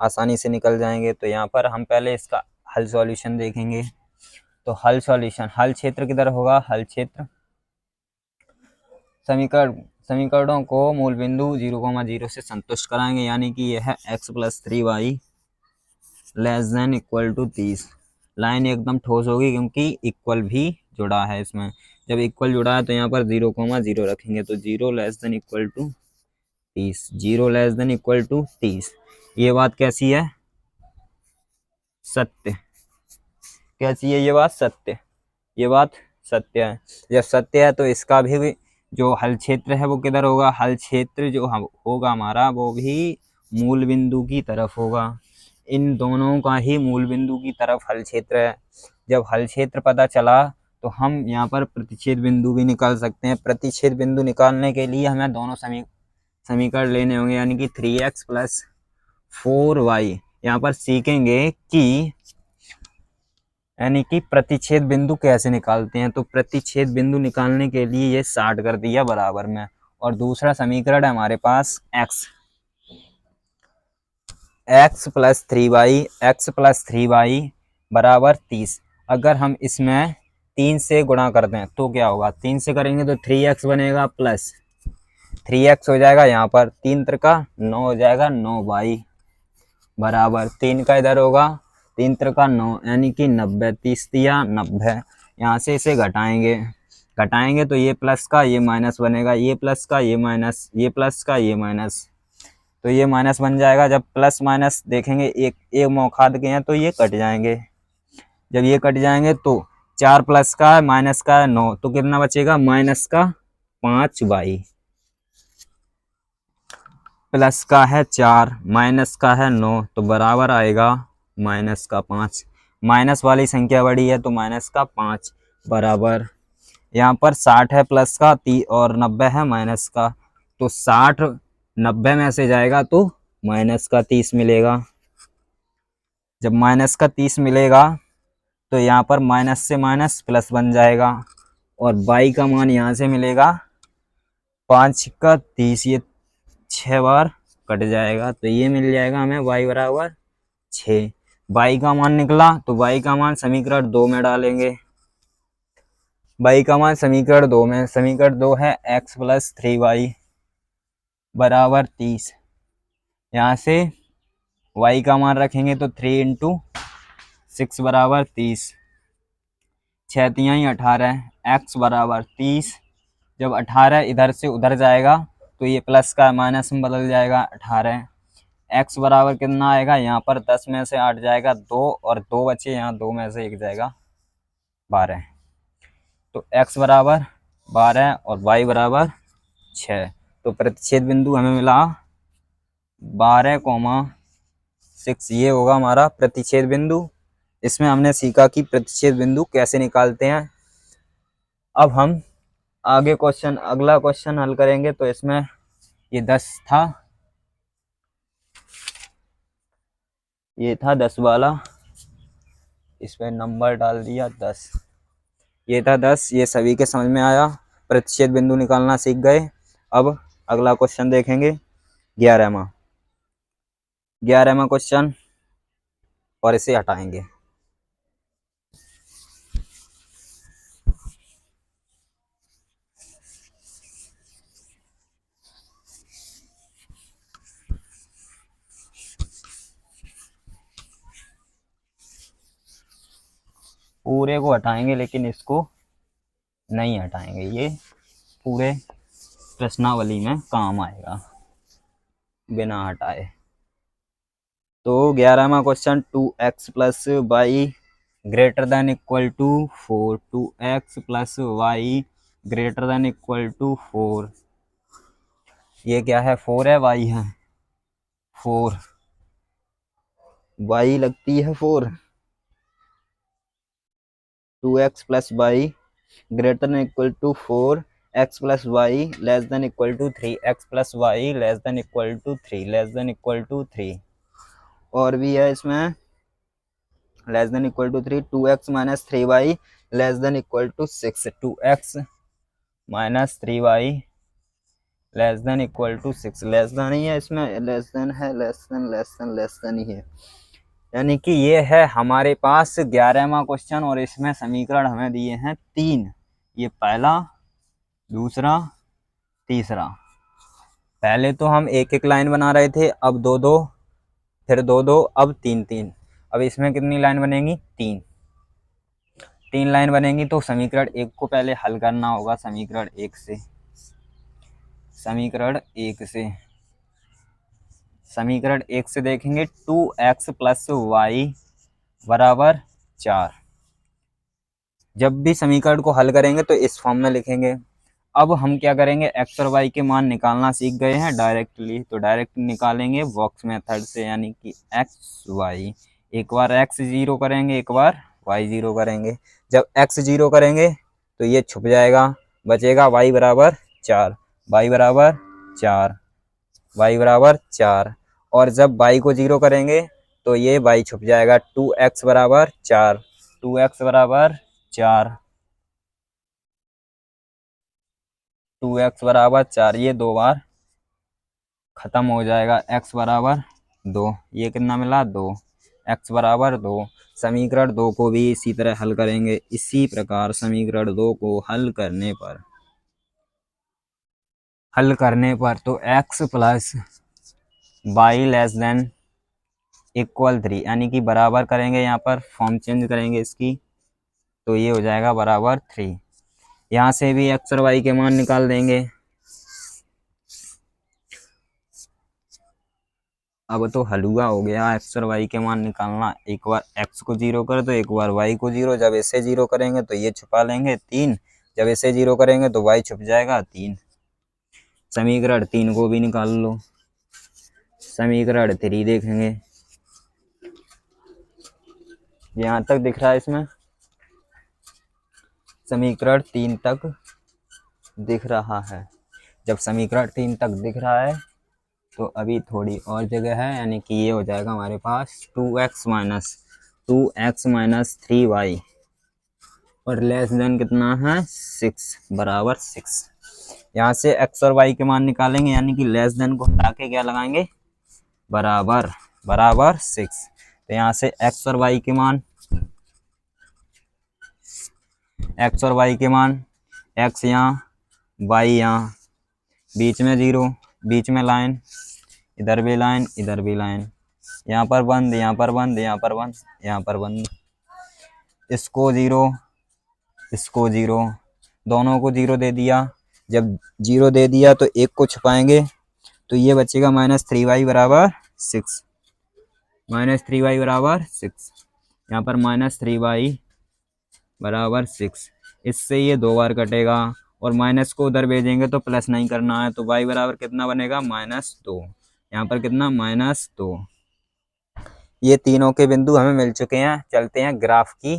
आसानी से निकल जाएंगे। तो यहाँ पर हम पहले इसका हल सॉल्यूशन देखेंगे। तो हल सॉल्यूशन, हल क्षेत्र किधर होगा? हल क्षेत्र समीकरणों को मूल बिंदु 0,0 से संतुष्ट कराएंगे, यानी कि यह है x plus 3y less than equal to 30। Line एकदम ठोस होगी क्योंकि इक्वल भी जुड़ा है इसमें। जब इक्वल जुड़ा है तो यहाँ पर 0,0 रखेंगे, तो 0 less than equal to 30, 0 less than equal to 30। ये बात कैसी है? सत्य। कैसी है ये बात? सत्य। ये बात सत्य है। जब सत्य है तो इसका भी जो हल क्षेत्र है वो किधर होगा? हल क्षेत्र जो होगा हमारा वो भी मूल बिंदु की तरफ होगा। इन दोनों का ही मूल बिंदु की तरफ हल क्षेत्र है। जब हल क्षेत्र पता चला तो हम यहाँ पर प्रतिच्छेद बिंदु भी निकाल सकते हैं। प्रतिच्छेद बिंदु निकालने के लिए हमें दोनों समीकरण लेने होंगे, यानी कि 3x प्लस 4y। यहाँ पर सीखेंगे कि यानी कि प्रतिच्छेद बिंदु कैसे निकालते हैं। तो प्रतिच्छेद बिंदु निकालने के लिए ये 60 कर दिया बराबर में, और दूसरा समीकरण है हमारे पास x प्लस 3y बराबर 30। अगर हम इसमें 3 से गुणा कर दें तो क्या होगा? 3 से करेंगे तो 3x बनेगा प्लस 3x हो जाएगा, यहाँ पर 3 त्रिका 9 हो जाएगा, 9y बराबर 3 का इधर होगा 3 त्रिका 9, यानी कि 90, 30 दिया 90। यहाँ से इसे घटाएंगे तो ये प्लस का ये माइनस बनेगा, ये प्लस का ये माइनस, ये प्लस का ये माइनस, तो ये माइनस बन जाएगा। जब प्लस माइनस देखेंगे एक एक मौखाद के हैं तो ये कट जाएंगे। जब ये कट जाएंगे तो 4 प्लस का माइनस का 9, तो कितना बचेगा? माइनस का 5y, प्लस का है 4 माइनस का है 9, तो बराबर आएगा माइनस का 5। माइनस वाली संख्या बड़ी है तो माइनस का 5 बराबर, यहाँ पर 60 है प्लस का और 90 है माइनस का, तो 60 90 में से जाएगा तो माइनस का 30 मिलेगा। जब माइनस का 30 मिलेगा तो यहाँ पर माइनस से माइनस प्लस बन जाएगा, और y का मान यहाँ से मिलेगा 5 का 30, ये 6 बार कट जाएगा, तो ये मिल जाएगा हमें y बराबर 6। y का मान निकला तो y का मान समीकरण 2 में डालेंगे। y का मान समीकरण 2 में, समीकरण 2 है x प्लस 3y बराबर 30। यहाँ से y का मान रखेंगे तो 3 इंटू 6 बराबर 30, 6 तिहाई 18, x बराबर 30। जब 18 इधर से उधर जाएगा तो ये प्लस का माइनस में बदल जाएगा 18। x बराबर कितना आएगा, यहाँ पर 10 में से 8 जाएगा 2 और 2 बचे, यहाँ 2 में से 1 जाएगा 12। तो x बराबर 12 और y बराबर 6। तो प्रतिच्छेद बिंदु हमें मिला 12,6। ये होगा हमारा प्रतिच्छेद बिंदु। इसमें हमने सीखा कि प्रतिच्छेद बिंदु कैसे निकालते हैं। अब हम आगे क्वेश्चन, अगला क्वेश्चन हल करेंगे। तो इसमें ये 10 था, ये था 10 वाला, इसमें नंबर डाल दिया 10। ये था 10, ये सभी के समझ में आया, प्रतिच्छेद बिंदु निकालना सीख गए। अब अगला क्वेश्चन देखेंगे 11वां क्वेश्चन, और इसे हटाएंगे। पूरे को हटाएंगे लेकिन इसको नहीं हटाएंगे, ये पूरे प्रश्नावली में काम आएगा बिना हटाए। तो 11वां question, 2x plus y greater than equal to 4, 2x plus y greater than equal to 4। ये क्या है, 4 है, y है 4, y लगती है 4। 2x plus y greater than equal to 4, x plus y less than equal to 3, x plus y less than equal to 3, less than equal to 3। और भी है इसमें less than equal to 3, 2x minus 3y less than equal to 6, 2x minus 3y less than equal to 6। Less than ही है इसमें, less than है, less than ही है। यानी कि ये है हमारे पास 11वां क्वेश्चन, और इसमें समीकरण हमें दिए हैं 3। ये पहला, दूसरा, तीसरा। पहले तो हम एक एक लाइन बना रहे थे, अब 2-2, फिर 2-2, अब 3-3। अब इसमें कितनी लाइन बनेगी, 3 लाइन बनेगी। तो समीकरण 1 को पहले हल करना होगा, समीकरण 1 से। समीकरण 1 से देखेंगे 2x प्लस वाई बराबर 4। जब भी समीकरण को हल करेंगे तो इस फॉर्म में लिखेंगे। अब हम क्या करेंगे, x और y के मान निकालना सीख गए हैं डायरेक्टली, तो डायरेक्ट निकालेंगे बॉक्स मेथड से, यानी कि x y। एक बार x 0 करेंगे, एक बार y 0 करेंगे। जब x 0 करेंगे तो ये छुप जाएगा, बचेगा y बराबर 4, y बराबर 4, y बराबर 4। और जब y को 0 करेंगे तो ये y छुप जाएगा, 2x बराबर 4, 2x बराबर 4, 2x बराबर 4। ये 2 बार खत्म हो जाएगा, x बराबर 2। ये कितना मिला, 2, x बराबर 2। समीकरण 2 को भी इसी तरह हल करेंगे। इसी प्रकार समीकरण 2 को हल करने पर तो x plus y less than equal 3, यानी कि बराबर करेंगे, यहाँ पर फॉर्म चेंज करेंगे इसकी, तो ये हो जाएगा बराबर 3। यहाँ से भी x और y के मान निकाल देंगे। अब तो हलुआ हो गया x और y के मान निकालना। एक बार x को 0 कर दो, एक बार y को 0। जब इसे 0 करेंगे तो ये छुपा लेंगे 3, जब इसे 0 करेंगे तो y छुप जाएगा 3। समीकरण 3 को भी निकाल लो। समीकरण 3 देखेंगे, यहाँ तक दिख रहा है, इसमें समीकरण 3 तक दिख रहा है। जब समीकरण 3 तक दिख रहा है तो अभी थोड़ी और जगह है, यानी कि ये हो जाएगा हमारे पास 2x माइनस 3y और लेस देन कितना है, 6 बराबर 6। यहाँ से x और y के मान निकालेंगे, यानी कि लेस देन को हटा के क्या लगाएंगे, बराबर 6। तो यहाँ से x और y के मान एक्स और वाई के मान, एक्स यहाँ, वाई यहाँ, बीच में 0, बीच में लाइन, इधर भी लाइन, इधर भी लाइन, यहाँ पर बंद, यहाँ पर बंद, यहाँ पर बंद, यहाँ पर बंद, इसको 0, इसको 0, दोनों को 0 दे दिया। जब 0 दे दिया तो एक को छुपाएंगे तो ये बचेगा -3y बराबर 6, -3y बराबर 6, यहाँ पर -3y बराबर 6। इससे ये 2 बार कटेगा और माइनस को उधर भेजेंगे तो प्लस नहीं करना है, तो y बराबर कितना बनेगा -2, यहाँ पर कितना -2। ये तीनों के बिंदु हमें मिल चुके हैं। चलते हैं ग्राफ की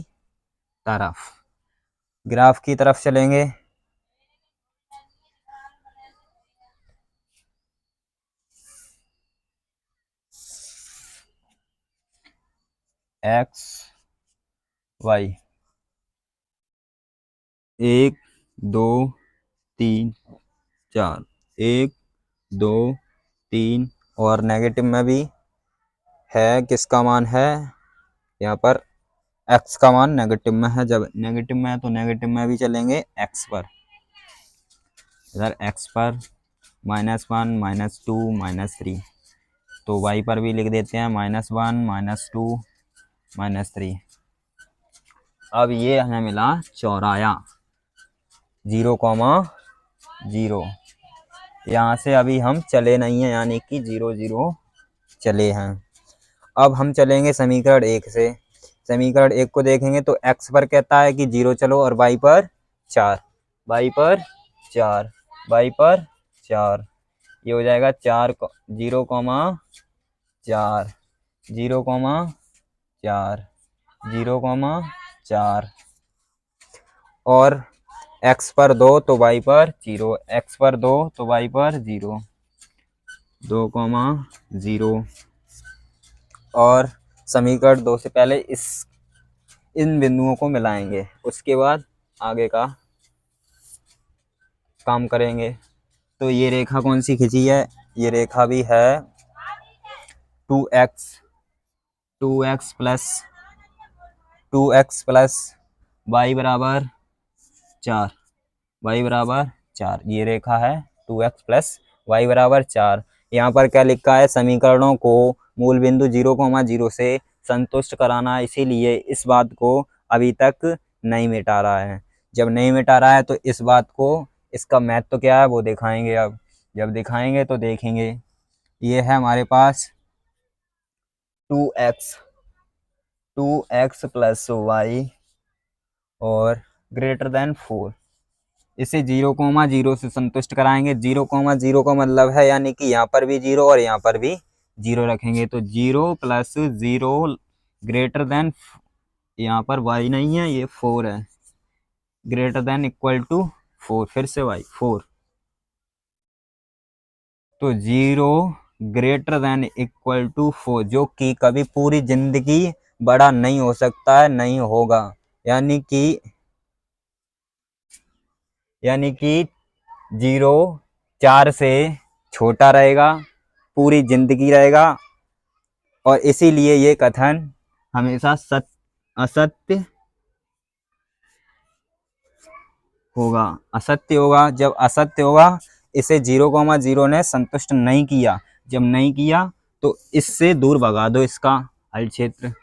तरफ, ग्राफ की तरफ चलेंगे। एक्स वाई 1 2 3 4, 1 2 3 और नेगेटिव में भी है, किसका मान है यहाँ पर, x का मान नेगेटिव में है। जब नेगेटिव में है तो नेगेटिव में भी चलेंगे x पर, इधर x पर -1 -2 -3, तो y पर भी लिख देते हैं -1 -2 -3। अब ये हमें मिला चौराया 0,0, यहाँ से अभी हम चले नहीं हैं, यानी कि 0 0 चले हैं। अब हम चलेंगे समीकरण 1 से। समीकरण 1 को देखेंगे तो x पर कहता है कि 0 चलो और y पर 4, y पर 4, y पर 4, ये हो जाएगा 4 0,4 0,4 0,4 और x पर 2 तो y पर 0, x पर 2 तो y पर 0, 2,0 और समीकरण 2 से पहले इन बिंदुओं को मिलाएंगे, उसके बाद आगे का काम करेंगे। तो ये रेखा कौन सी खींची है, ये रेखा भी है 2x प्लस y बराबर 4, y बराबर 4, ये रेखा है 2x प्लस y बराबर 4। यहाँ पर क्या लिखा है, समीकरणों को मूल बिंदु 0,0 से संतुष्ट कराना, इसीलिए इस बात को अभी तक नहीं मिटा रहा है। जब नहीं मिटा रहा है तो इस बात को, इसका महत्व तो क्या है वो दिखाएंगे। अब जब दिखाएंगे तो देखेंगे। ये है हमारे पास 2x प्लस y और ग्रेटर देन 4, इसे 0,0 से संतुष्ट कराएंगे। 0,0 का मतलब है यानी कि यहाँ पर भी 0 और यहाँ पर भी 0 रखेंगे, तो 0 प्लस 0 ग्रेटर देन, यहाँ पर y नहीं है, ये 4 है, ग्रेटर देन इक्वल टू 4, फिर से y 4, तो 0 ग्रेटर देन इक्वल टू 4, जो कि कभी पूरी जिंदगी बड़ा नहीं हो सकता है, नहीं होगा, यानी कि 0 4 से छोटा रहेगा, पूरी जिंदगी रहेगा, और इसीलिए ये कथन हमेशा असत्य होगा, असत्य होगा। जब असत्य होगा, इसे 0,0 ने संतुष्ट नहीं किया, जब नहीं किया तो इससे दूर भगा दो इसका हल क्षेत्र,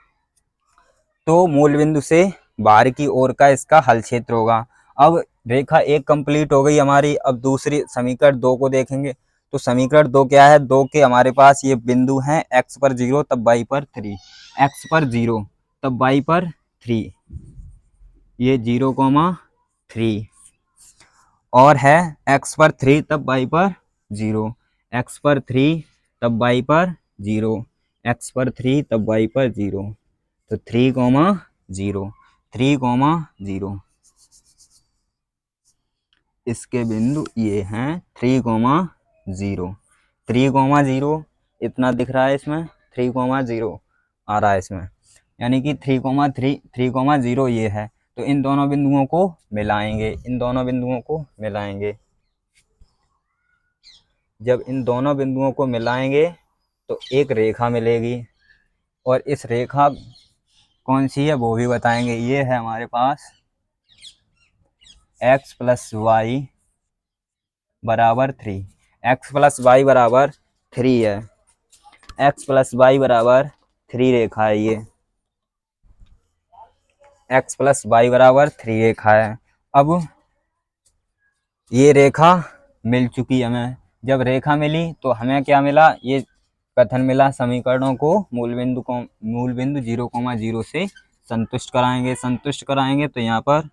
तो मूल बिंदु से बाहर की ओर का इसका हल क्षेत्र होगा। अब रेखा 1 कंप्लीट हो गई हमारी। अब दूसरी समीकरण 2 को देखेंगे। तो समीकरण 2 क्या है, 2 के हमारे पास ये बिंदु हैं, x पर 0 तब y पर 3, x पर 0 तब y पर 3, ये 0,3, और है x पर 3 तब y पर 0, x पर 3 तब y पर 0, x पर 3 तब y पर 0, तो 3,0 3,0, इसके बिंदु ये हैं 3,0 3,0, इतना दिख रहा है इसमें, 3,0 आ रहा है इसमें, यानी कि 3,0 ये है। तो इन दोनों बिंदुओं को मिलाएंगे, इन दोनों बिंदुओं को मिलाएंगे। जब इन दोनों बिंदुओं को मिलाएंगे तो एक रेखा मिलेगी, और इस रेखा कौन सी है वो भी बताएंगे। ये है हमारे पास एक्स प्लस वाई बराबर 3। एक्स प्लस वाई बराबर 3 है, एक्स प्लस वाई बराबर 3 रेखा है ये, एक्स प्लस वाई बराबर 3 रेखा है। अब ये रेखा मिल चुकी हमें, जब रेखा मिली तो हमें क्या मिला, ये कथन मिला, समीकरणों को मूल बिंदु 0,0 से संतुष्ट कराएंगे तो यहाँ पर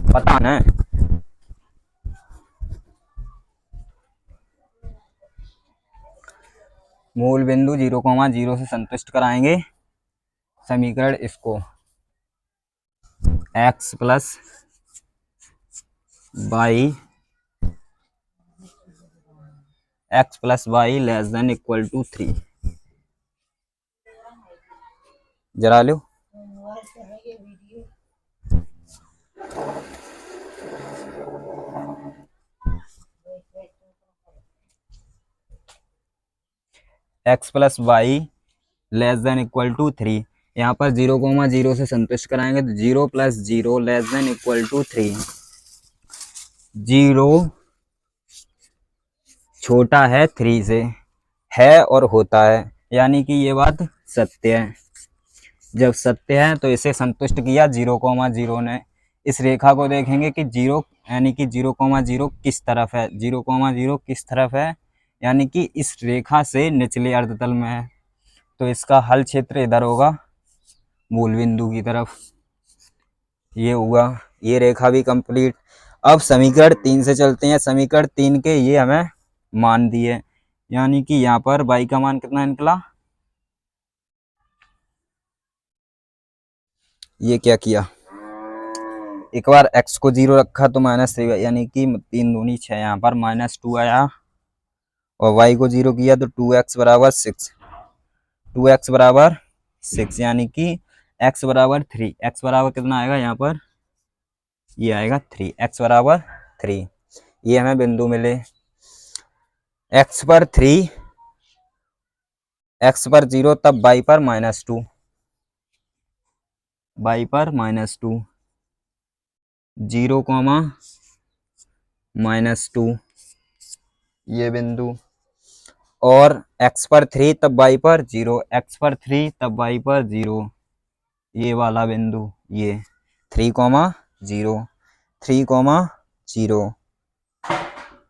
पता ना, मूल बिंदु 0,0 से संतुष्ट कराएंगे समीकरण इसको x plus y less than equal to 3। जरा लो, x plus y less than equal to 3, यहाँ पर 0,0 से संतुष्ट कराएंगे तो 0 plus 0 less than equal to 3। 0 छोटा है 3 से, है और होता है, यानी कि ये बात सत्य है। जब सत्य है तो इसे संतुष्ट किया 0,0 ने। इस रेखा को देखेंगे कि 0 यानी कि 0,0 किस तरफ है, 0,0 किस तरफ है, यानी कि इस रेखा से निचले अर्धतल में है, तो इसका हल क्षेत्र इधर होगा मूल बिंदु की तरफ। ये हुआ, ये रेखा भी कंप्लीट। अब समीकरण 3 से चलते हैं। समीकरण 3 के ये हमें मान दिए, यानी कि यहाँ पर y का मान कितना निकला, ये क्या किया, एक बार x को 0 रखा तो -3, यानी कि 3 दूनी 6, यहाँ पर -2 आया, और y को 0 किया तो 2x बराबर 6, 2x बराबर 6, यानी कि x बराबर 3, x बराबर कितना आएगा यहाँ पर, ये आएगा 3, x बराबर 3। ये हमें बिंदु मिले, x पर 3, x पर 0, तब y पर -2, y पर -2, 0, -2 ये बिंदु, और x पर 3 तब y पर 0, x पर 3 तब y पर 0, ये वाला बिंदु, ये 3, 0, 3, 0,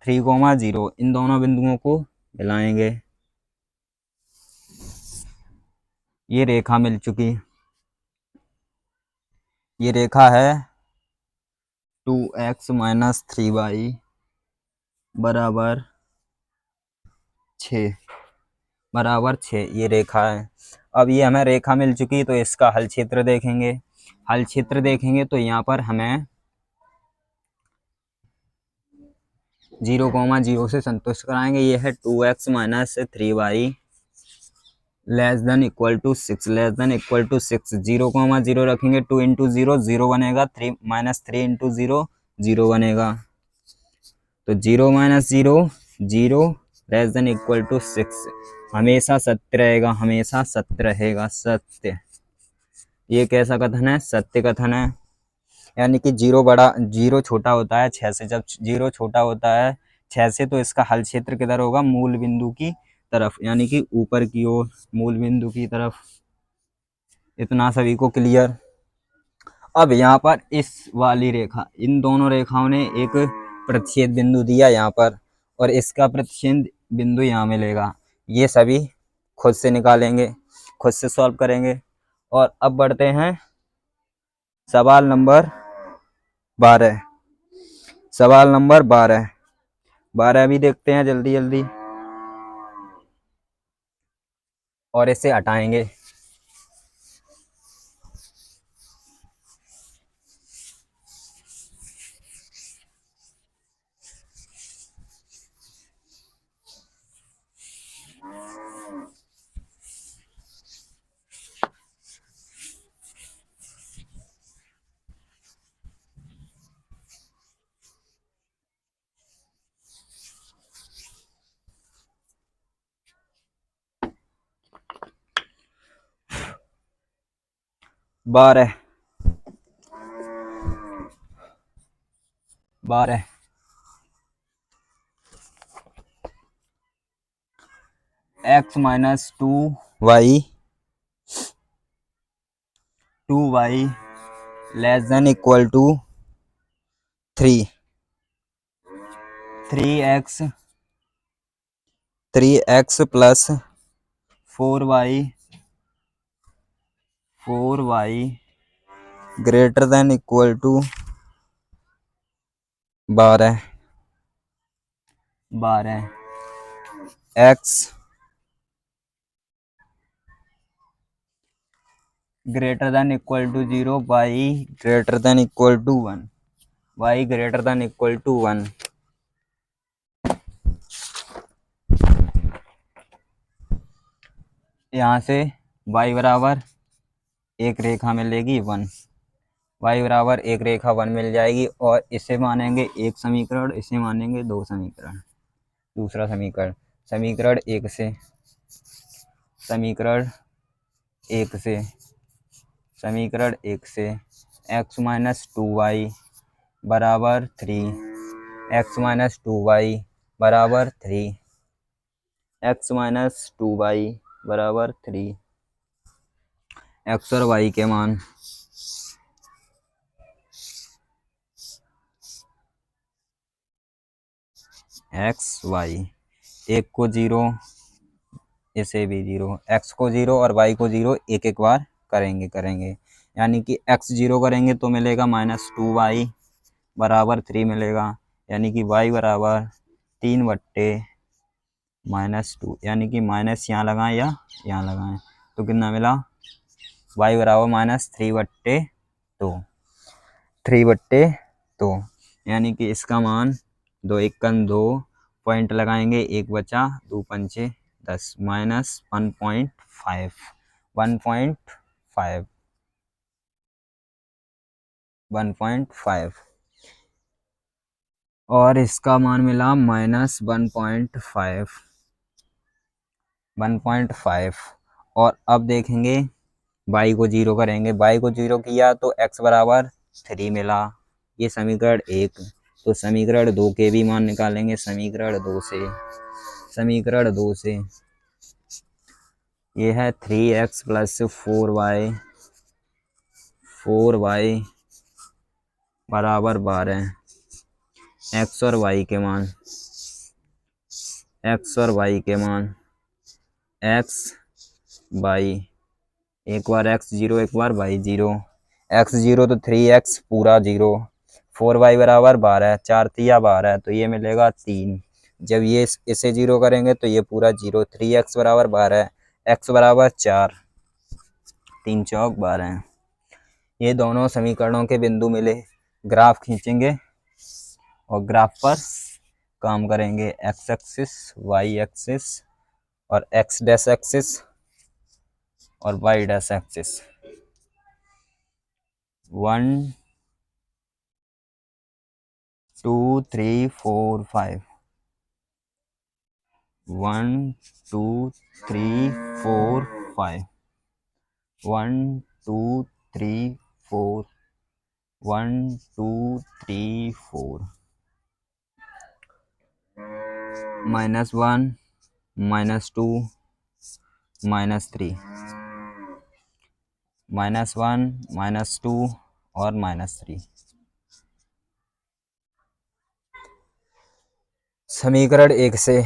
3, 0, इन दोनों बिंदुओं को मिलाएंगे। ये रेखा मिल चुकी, ये रेखा है 2x - 3y बराबर 6, ये रेखा है। अब ये हमें रेखा मिल चुकी, तो इसका हल क्षेत्र देखेंगे। हल क्षेत्र देखेंगे तो यहाँ पर हमें 0,0 से संतुष्ट कराएंगे। ये है 2x - 3y less than equal to 6, 0,0 रखेंगे, 2 इंटू 0 0 बनेगा, 3 इंटू 0 0 बनेगा, तो 0 - 0 0 लेस देन इक्वल टू 6, हमेशा सत्य रहेगा, हमेशा सत्य रहेगा, सत्य। ये कैसा कथन है, सत्य कथन है, यानी कि 0 छोटा होता है 6 से, जब 0 छोटा होता है 6 से, तो इसका हल क्षेत्र किधर होगा, मूल बिंदु की तरफ, यानी कि ऊपर की ओर, मूल बिंदु की तरफ। इतना सभी को क्लियर। अब यहाँ पर इस वाली रेखा, इन दोनों रेखाओं ने एक प्रतिच्छेद बिंदु दिया यहाँ पर, और इसका प्रतिच्छेद बिंदु यहाँ मिलेगा। ये सभी खुद से निकालेंगे, खुद से सॉल्व करेंगे। और अब बढ़ते हैं सवाल नंबर 12। सवाल नंबर 12 भी देखते हैं जल्दी जल्दी, और इसे हटाएंगे। 12 12 x minus 2y less than equal to 3 3x plus 4y greater than equal to 12 x greater than equal to 0 y greater than equal to 1 y greater than equal to 1 यहाँ से y बराबर एक रेखा मिलेगी 1 y बराबर एक रेखा 1 मिल जाएगी और इसे मानेंगे एक समीकरण, इसे मानेंगे दो समीकरण। दूसरा समीकरण समीकरण एक से x माइनस 2y बराबर 3 x माइनस 2y बराबर 3 x माइनस 2y बराबर 3 x और y के मान x y एक को 0 इसे भी 0 x को 0 और y को 0 एक एक बार करेंगे यानी कि x 0 करेंगे तो मिलेगा माइनस 2y बराबर 3 मिलेगा यानी कि y बराबर 3/-2 यानी कि माइनस यहाँ लगाएं या यहाँ लगाएं तो कितना मिला y बराबर माइनस 3/2 यानी कि इसका मान 2 एकम 2 पॉइंट लगाएंगे, एक बचा 2 पंचे 10 माइनस 1.5 और इसका मान मिला माइनस 1.5 और अब देखेंगे y को 0 करेंगे, y को 0 किया तो x बराबर 3 मिला, ये समीकरण 1। तो समीकरण 2 के भी मान निकालेंगे। समीकरण 2 से ये है 3x प्लस 4y बराबर 12 x और y के मान x y एक बार x 0 एक बार y 0 x 0 तो 3x पूरा 0 4y बराबर 12 4 तिया 12 तो ये मिलेगा 3। जब ये इसे 0 करेंगे तो ये पूरा 0 3x बराबर 12 x बराबर 4 3 चौक 12। ये दोनों समीकरणों के बिंदु मिले, ग्राफ खींचेंगे और ग्राफ पर काम करेंगे। x एक्सिस y एक्सिस और x डैश एक्सिस और y डैश एक्सिस 1 2 3 4 5 1 2 3 4 5 1 2 3 4 1 2 3 4 -1 -2 -3 -1 -2 और -3। समीकरण 1 से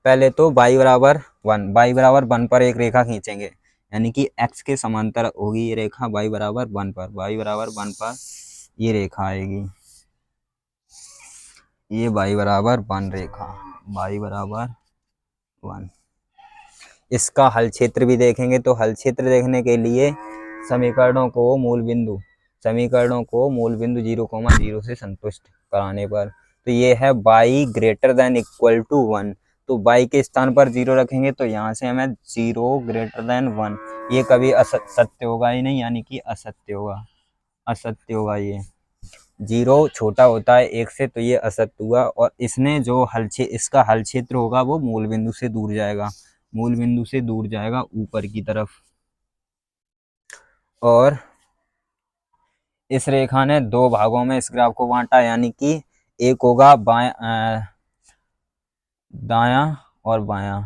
पहले तो y बराबर 1 पर एक रेखा खींचेंगे यानी कि x के समांतर होगी ये रेखा y बराबर 1 पर ये रेखा आएगी, ये y बराबर 1 रेखा y बराबर 1। इसका हल क्षेत्र भी देखेंगे तो हल क्षेत्र देखने के लिए समीकरणों को मूल बिंदु 0,0 से संतुष्ट कराने पर तो ये है y greater than equal to 1 तो y के स्थान पर 0 रखेंगे तो यहाँ से हमें 0 ग्रेटर देन 1 ये कभी सत्य होगा ही नहीं यानी कि असत्य होगा। ये 0 छोटा होता है 1 से तो ये असत्य हुआ और इसने जो इसका हल क्षेत्र होगा वो मूल बिंदु से दूर जाएगा ऊपर की तरफ और इस रेखा ने दो भागों में इस ग्राफ को बांटा, यानी कि एक होगा दायां और बायां,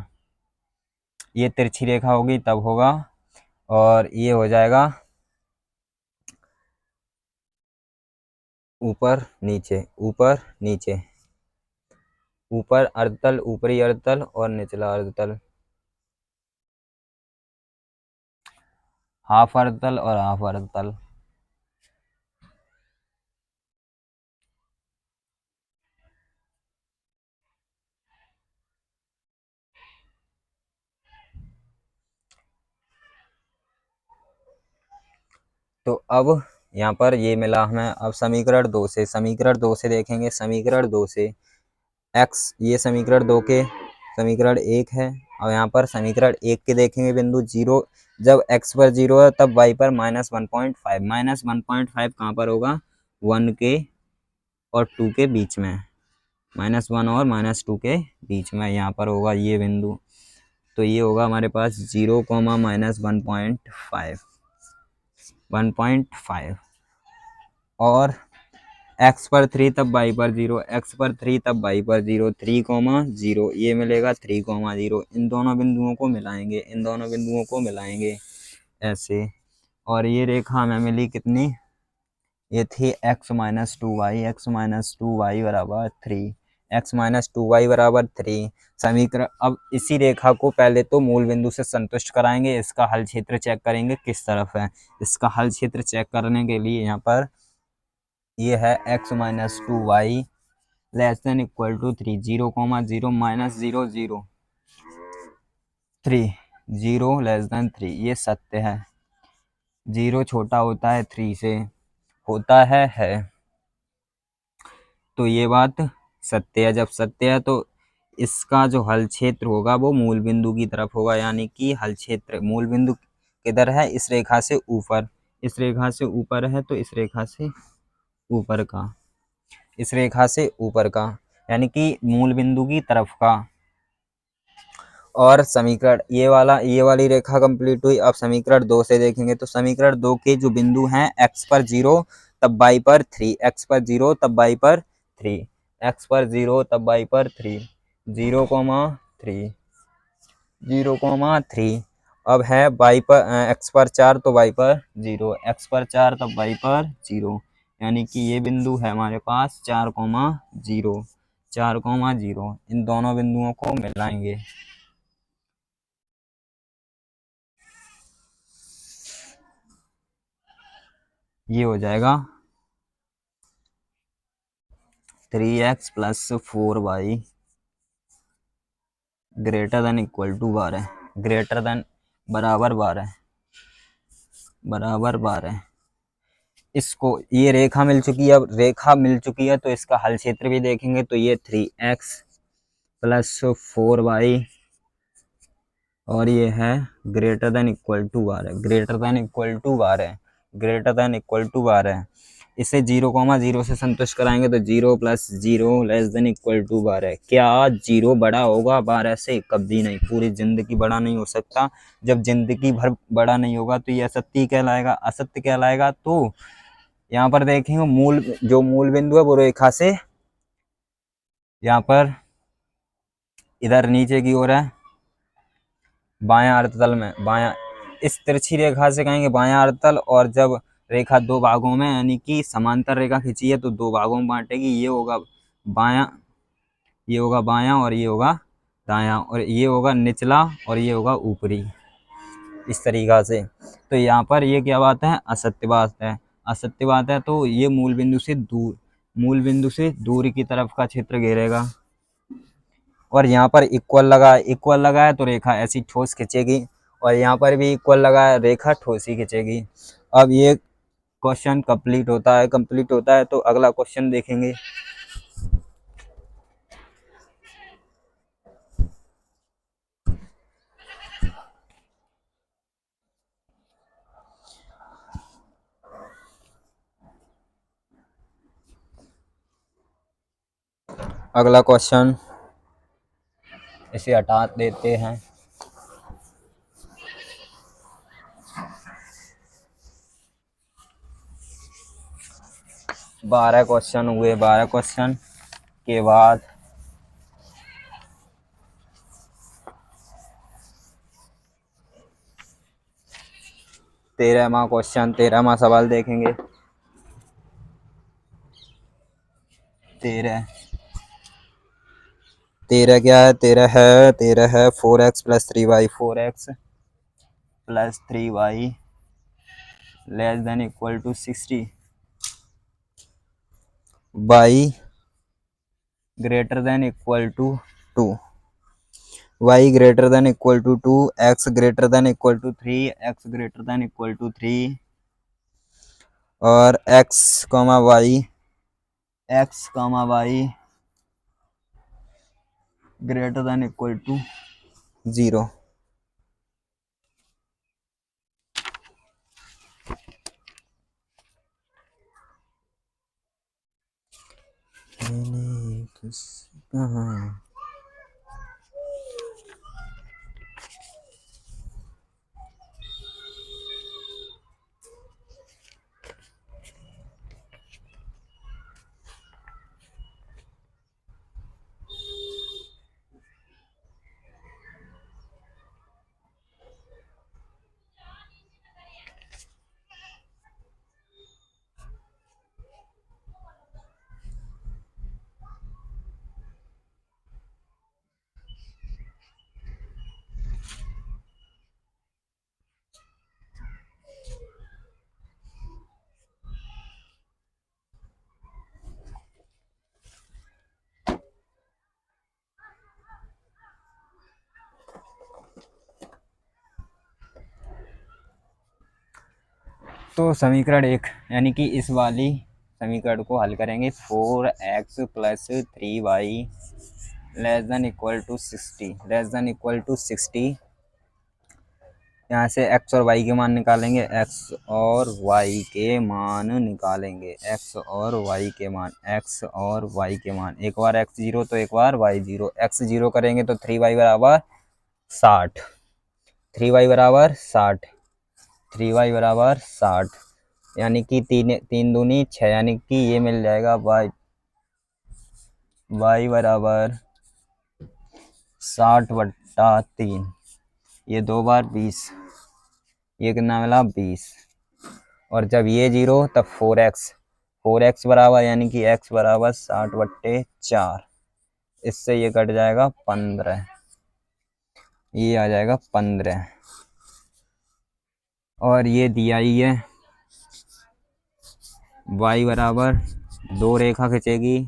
ये तिरछी रेखा होगी तब होगा, और ये हो जाएगा ऊपर नीचे, ऊपर नीचे, ऊपर अर्धतल, ऊपरी अर्धतल और निचला अर्धतल, हाफ अर्धतल और हाफ अर्धतल। तो अब यहाँ पर ये मिला हमें। अब समीकरण 2 से, समीकरण 2 से देखेंगे। समीकरण 2 से x, ये समीकरण 2 के समीकरण 1 है। और यहाँ पर समीकरण 1 के देखेंगे बिंदु 0, जब x पर 0 है तब y पर -1.5, -1.5 कहाँ पर होगा, 1 के और 2 के बीच में, -1 और -2 के बीच में यहाँ पर होगा ये बिंदु। तो ये होगा हमारे पास 0, -1.5 और x पर 3 तब y पर 0, x पर 3 तब y पर 0, 3, 0, ये मिलेगा 3, 0। इन दोनों बिंदुओं को मिलाएंगे, इन दोनों बिंदुओं को मिलाएंगे ऐसे। और ये रेखा हमें मिली कितनी, ये थी x-2y बराबर 3, x-2y बराबर 3 समीकरण। अब इसी रेखा को पहले तो मूल बिंदु से संतुष्ट कराएंगे, इसका हल क्षेत्र चेक करेंगे किस तरफ है। इसका हल क्षेत्र चेक करने के लिए यहाँ पर ये है x-2y less than equal to 3, 0, 0, -0, 0, 3, 0 less than 3, ये सत्य है। 0 छोटा होता है 3 से, होता है। तो ये बात सत्य है। जब सत्य है तो इसका जो हल क्षेत्र होगा वो मूल बिंदु की तरफ होगा, यानी कि हल क्षेत्र मूल बिंदु किधर है, इस रेखा से ऊपर, इस रेखा से ऊपर है तो इस रेखा से ऊपर का, इस रेखा से ऊपर का, यानी कि मूल बिंदु की तरफ का। और समीकरण ये वाली रेखा कंप्लीट हुई। अब समीकरण 2 से देखेंगे। तो समीकरण 2 के जो बिंदु हैं, x पर 0 तब y पर 3, x पर 0 तब y पर 3, x पर 0 तब y पर 3, 0,3, 0,3। अब है y पर x पर 4 तो y पर 0, x पर 4 तब y पर 0, यानी कि ये बिंदु है हमारे पास 4,0, 4,0। इन दोनों बिंदुओं को मिलाएंगे। ये हो जाएगा 3x + 4y greater than equal to 12, greater than बराबर 12। इसको, ये रेखा मिल चुकी है। अब रेखा मिल चुकी है तो इसका हल क्षेत्र भी देखेंगे। तो ये 3x + 4y और ये है greater than equal to 12, greater than equal to 12, greater than equal to 12। इसे 0,0 से संतुष्ट कराएंगे तो 0 + 0 लेस देन इक्वल टू 12। क्या 0 बड़ा होगा 12 से? कभी नहीं, पूरी जिंदगी बड़ा नहीं हो सकता। जब जिंदगी भर बड़ा नहीं होगा तो ये असत्य कहलाएगा, असत्य कहलाएगा। तो यहाँ पर देखेंगे मूल बिंदु है वो रेखा से यहाँ पर इधर नीचे की ओर है, बायां अर्धतल में, बायां, इस तिरछी रेखा से कहेंगे बायां अर्धतल। और जब रेखा दो भागों में, यानी कि समांतर रेखा खींची है तो दो भागों में बांटेगी। ये होगा बायां, ये होगा बायां और ये होगा दायां, और ये होगा निचला और ये होगा ऊपरी, इस तरीका से। तो यहाँ पर ये क्या बात है, असत्य बात है, असत्य बात है। तो ये मूल बिंदु से दूर की तरफ का क्षेत्र घेरेगा। और यहाँ पर इक्वल लगा है तो रेखा ऐसी ठोस खींचेगी, और यहाँ पर भी इक्वल लगा है, रेखा ठोस ही खींचेगी। अब ये क्वेश्चन कंप्लीट होता है तो अगला क्वेश्चन देखेंगे। अगला क्वेश्चन, इसे हटा देते हैं। 12 क्वेश्चन हुए। 12 क्वेश्चन के बाद तेरहवां क्वेश्चन, 13वां सवाल देखेंगे। 13 क्या है? 13 है 4x plus 3y, 4x plus 3y less than equal to 60, y greater than equal to 2, y greater than equal to 2, x greater than equal to 3, x greater than equal to 3 और x y greater than equal to 0। तो समीकरण 1 यानी कि इस वाली समीकरण को हल करेंगे। 4x plus 3y less than equal to 60, यहाँ से x और y के मान निकालेंगे। x और y के मान एक बार x 0 तो एक बार y 0। x 0 करेंगे तो 3y बराबर 60, 3y बराबर 60 यानी कि 3 दूनी 6 यानी कि ये मिल जाएगा y बराबर 60/3। ये 2 बार 20, ये कितना मिला 20। और जब ये 0 तब 4x बराबर यानी कि x बराबर 60/4। इससे ये कट जाएगा 15, ये आ जाएगा 15। और ये दिया ही है y बराबर 2 रेखा खींचेगी,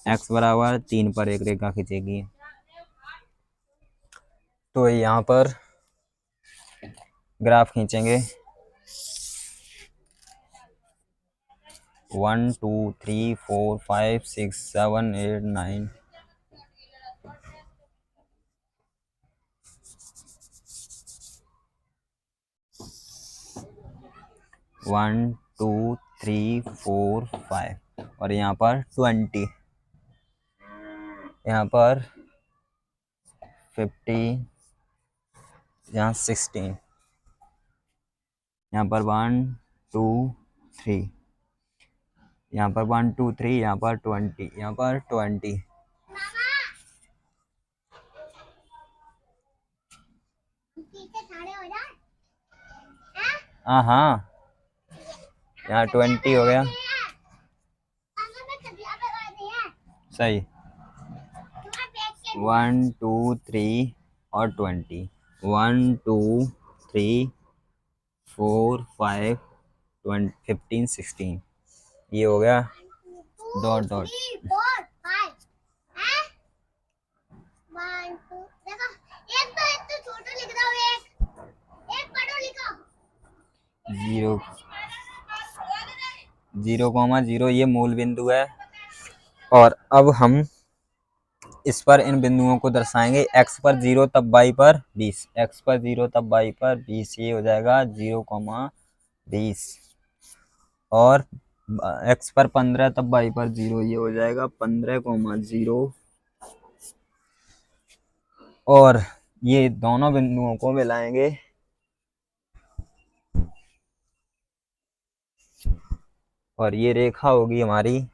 x बराबर 3 पर 1 रेखा खींचेगी। तो यहाँ पर ग्राफ खींचेंगे 1 2 3 4 5 6 7 8 9 1 2 3 4 5 और यहाँ पर 20, यहाँ पर 50, यहाँ 16, यहाँ पर 1 2 3, यहाँ पर 1 2 3, यहाँ पर 20, यहाँ पर 20। हाँ यहाँ 20 हो गया सही। 1 2 3 और 20, 1 2 3 4 5 15 16 ये हो गया डॉट डॉट। 0,0 ये मूल बिंदु है। और अब हम इस पर इन बिंदुओं को दर्शाएंगे। x पर 0 तब y पर 20, x पर 0 तब y पर 20, ये हो जाएगा 0,20। और x पर 15 तब y पर 0, ये हो जाएगा 15,0। और ये दोनों बिंदुओं को मिलाएंगे और ये रेखा होगी हमारी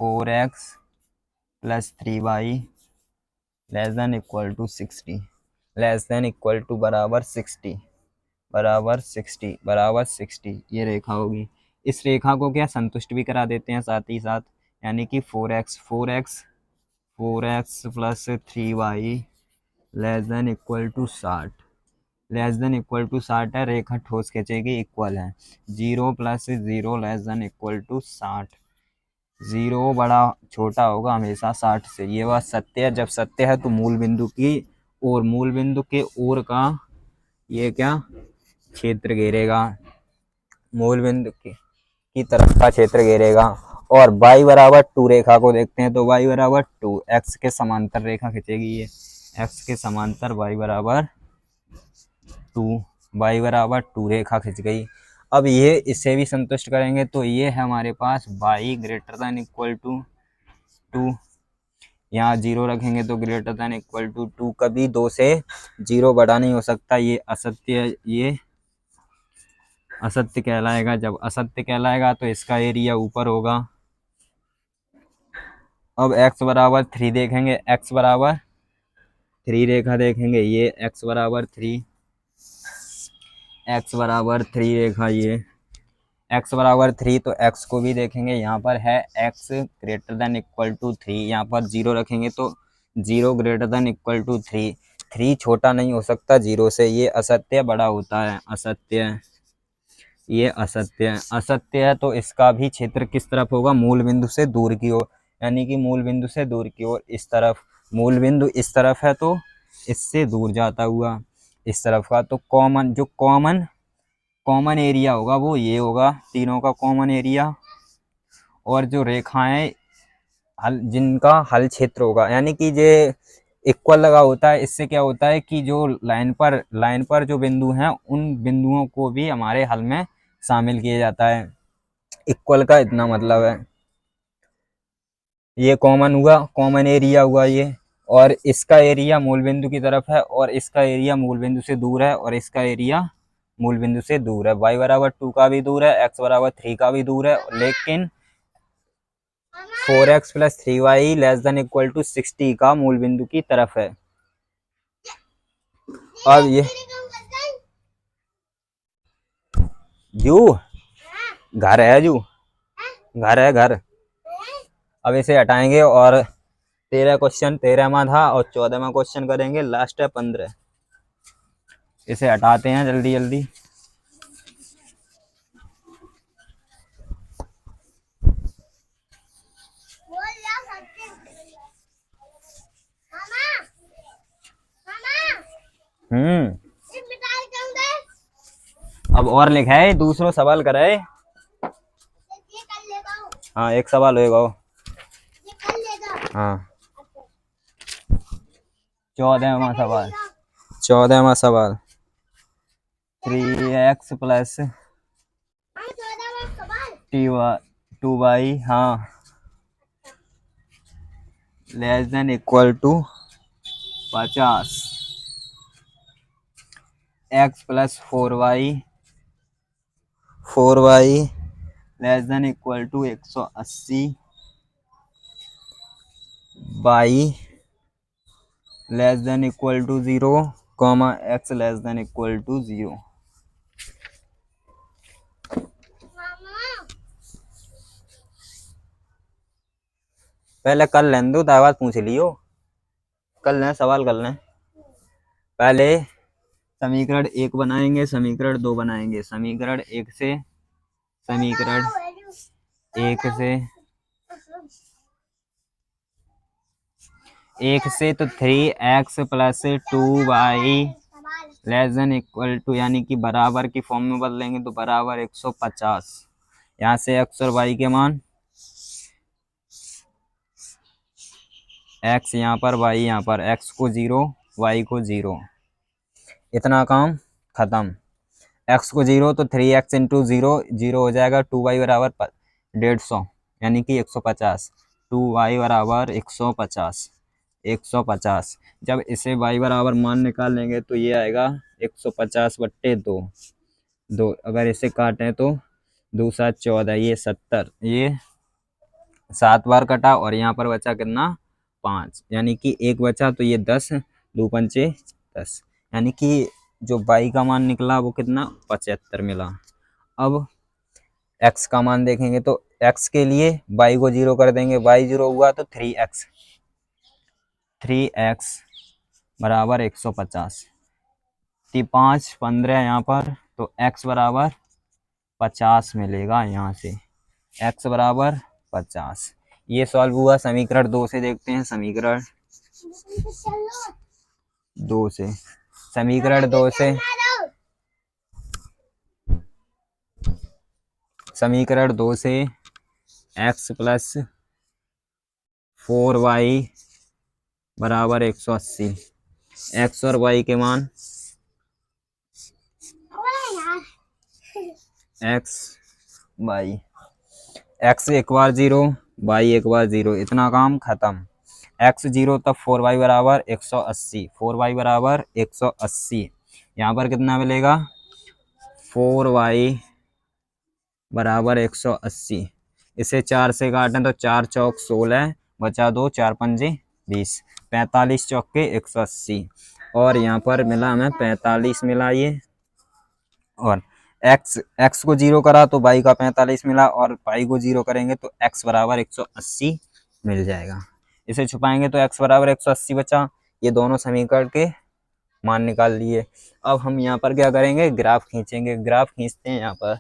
4x plus 3y less than equal to 60 less than equal to बराबर 60 बराबर 60 ये रेखा होगी। इस रेखा को क्या संतुष्ट भी करा देते हैं साथ ही साथ, यानी कि 4x plus 3y less than equal to 60 less than equal to 60 है, रेखा ठोस खींचेगी, इक्वल है 0 plus 0 less than equal to 60। 0 बड़ा छोटा होगा हमेशा 60 से, ये बात सत्य है। जब सत्य है तो मूल बिंदु की और मूल बिंदु के ओर का ये क्या क्षेत्र घेरेगा, मूल बिंदु की तरफ का क्षेत्र घेरेगा। और y बराबर 2 रेखा को देखते हैं तो y बराबर 2 x के समांतर रेखा खींचेगी, ये x के समांतर y बराबर 2 रेखा खींच गई। अब ये इसे भी संतुष्ट करेंगे तो ये है हमारे पास y greater than equal to 2, यहाँ 0 रखेंगे तो ग्रेटर दैन इक्वल टू 2, कभी 2 से 0 बड़ा नहीं हो सकता, ये असत्य कहलाएगा। जब असत्य कहलाएगा तो इसका एरिया ऊपर होगा। अब x बराबर 3 देखेंगे, x बराबर 3 रेखा देखेंगे, ये x बराबर 3 रेखा, ये x बराबर 3 तो x को भी देखेंगे, यहाँ पर है x greater than equal to 3, यहाँ पर 0 रखेंगे तो 0 ग्रेटर देन इक्वल टू 3 छोटा नहीं हो सकता 0 से, ये असत्य बड़ा होता है, ये असत्य है तो इसका भी क्षेत्र किस तरफ होगा, मूल बिंदु से दूर की ओर, यानी कि मूल बिंदु से दूर की ओर इस तरफ, मूल बिंदु इस तरफ है तो इससे दूर जाता हुआ इस तरफ का। तो कॉमन एरिया होगा वो ये होगा, तीनों का कॉमन एरिया। और जो रेखाएं जिनका हल क्षेत्र होगा, यानी कि ये इक्वल लगा होता है, इससे क्या होता है कि जो लाइन पर जो बिंदु हैं उन बिंदुओं को भी हमारे हल में शामिल किया जाता है। इक्वल का इतना मतलब है, ये कॉमन हुआ, कॉमन एरिया हुआ ये, और इसका एरिया मूल बिंदु की तरफ है और इसका एरिया मूल बिंदु से दूर है और इसका एरिया मूल बिंदु से दूर है। y बराबर 2 का भी दूर है, x बराबर 3 का भी दूर है, लेकिन 4x plus 3y less than equal to 60 का मूल बिंदु की तरफ है। अब ये जू घर है, घर। अब इसे हटाएंगे और 13वां था और 14वां क्वेश्चन करेंगे, लास्ट है 15। इसे हटाते हैं जल्दी। अब और लिखा है, दूसरो सवाल करे। हाँ एक सवाल होएगा। हाँ 14वां सवाल 3x प्लस 2y हाँ less than equal to 50, x plus 4y less than equal to 180, y less than equal to 0, x less than equal to 0। पहले कर लें दो, दावत पूछ लियो, कर लें सवाल कर लें। पहले समीकरण 1 बनाएंगे, समीकरण 2 बनाएंगे। समीकरण 1 से तो 3x plus 2y less than equal to, यानी कि बराबर की फॉर्म में बदलेंगे तो बराबर 150। यहाँ से x और y के मान, x यहाँ पर y यहाँ पर, x को 0 y को 0, इतना काम खत्म। x को 0 तो 3x इंटू 0 हो जाएगा, 2y बराबर 150 यानी कि 150, 2y बराबर 150। जब इसे y बराबर मान निकाल लेंगे तो ये आएगा 150/2। अगर इसे काटें तो 2 7 14, ये 70, ये 7 बार कटा और यहाँ पर बचा कितना 5, यानी कि एक बचा, तो ये 10 दो पंचे 10, यानी कि जो y का मान निकला वो कितना 75 मिला। अब x का मान देखेंगे तो x के लिए y को 0 कर देंगे, y 0 हुआ तो 3x बराबर 150, 5 15 यहाँ पर, तो x बराबर 50 मिलेगा यहाँ से, x बराबर 50। ये सॉल्व हुआ। समीकरण 2 से देखते हैं, समीकरण 2 से, समीकरण 2 से, समीकरण 2 से x प्लस 4y बराबर 180, x और y के मान x y, x एक बार 0 y एक बार 0, इतना काम खत्म। x 0 तब 4y बराबर 180, 4y बराबर 180, यहाँ पर कितना मिलेगा 4y बराबर 180। इसे 4 से काटें तो 4 चौक 16 बचा 2, 4 पंजे 20, 45 चौक के 180, और यहाँ पर मिला हमें 45 मिला ये, और x को 0 करा तो y का 45 मिला, और y को 0 करेंगे तो x बराबर 180 मिल जाएगा। इसे छुपाएंगे तो x बराबर 180 बचा। ये दोनों समीकरण के मान निकाल लिए। अब हम यहाँ पर क्या करेंगे, ग्राफ खींचेंगे। ग्राफ खींचते हैं यहाँ पर,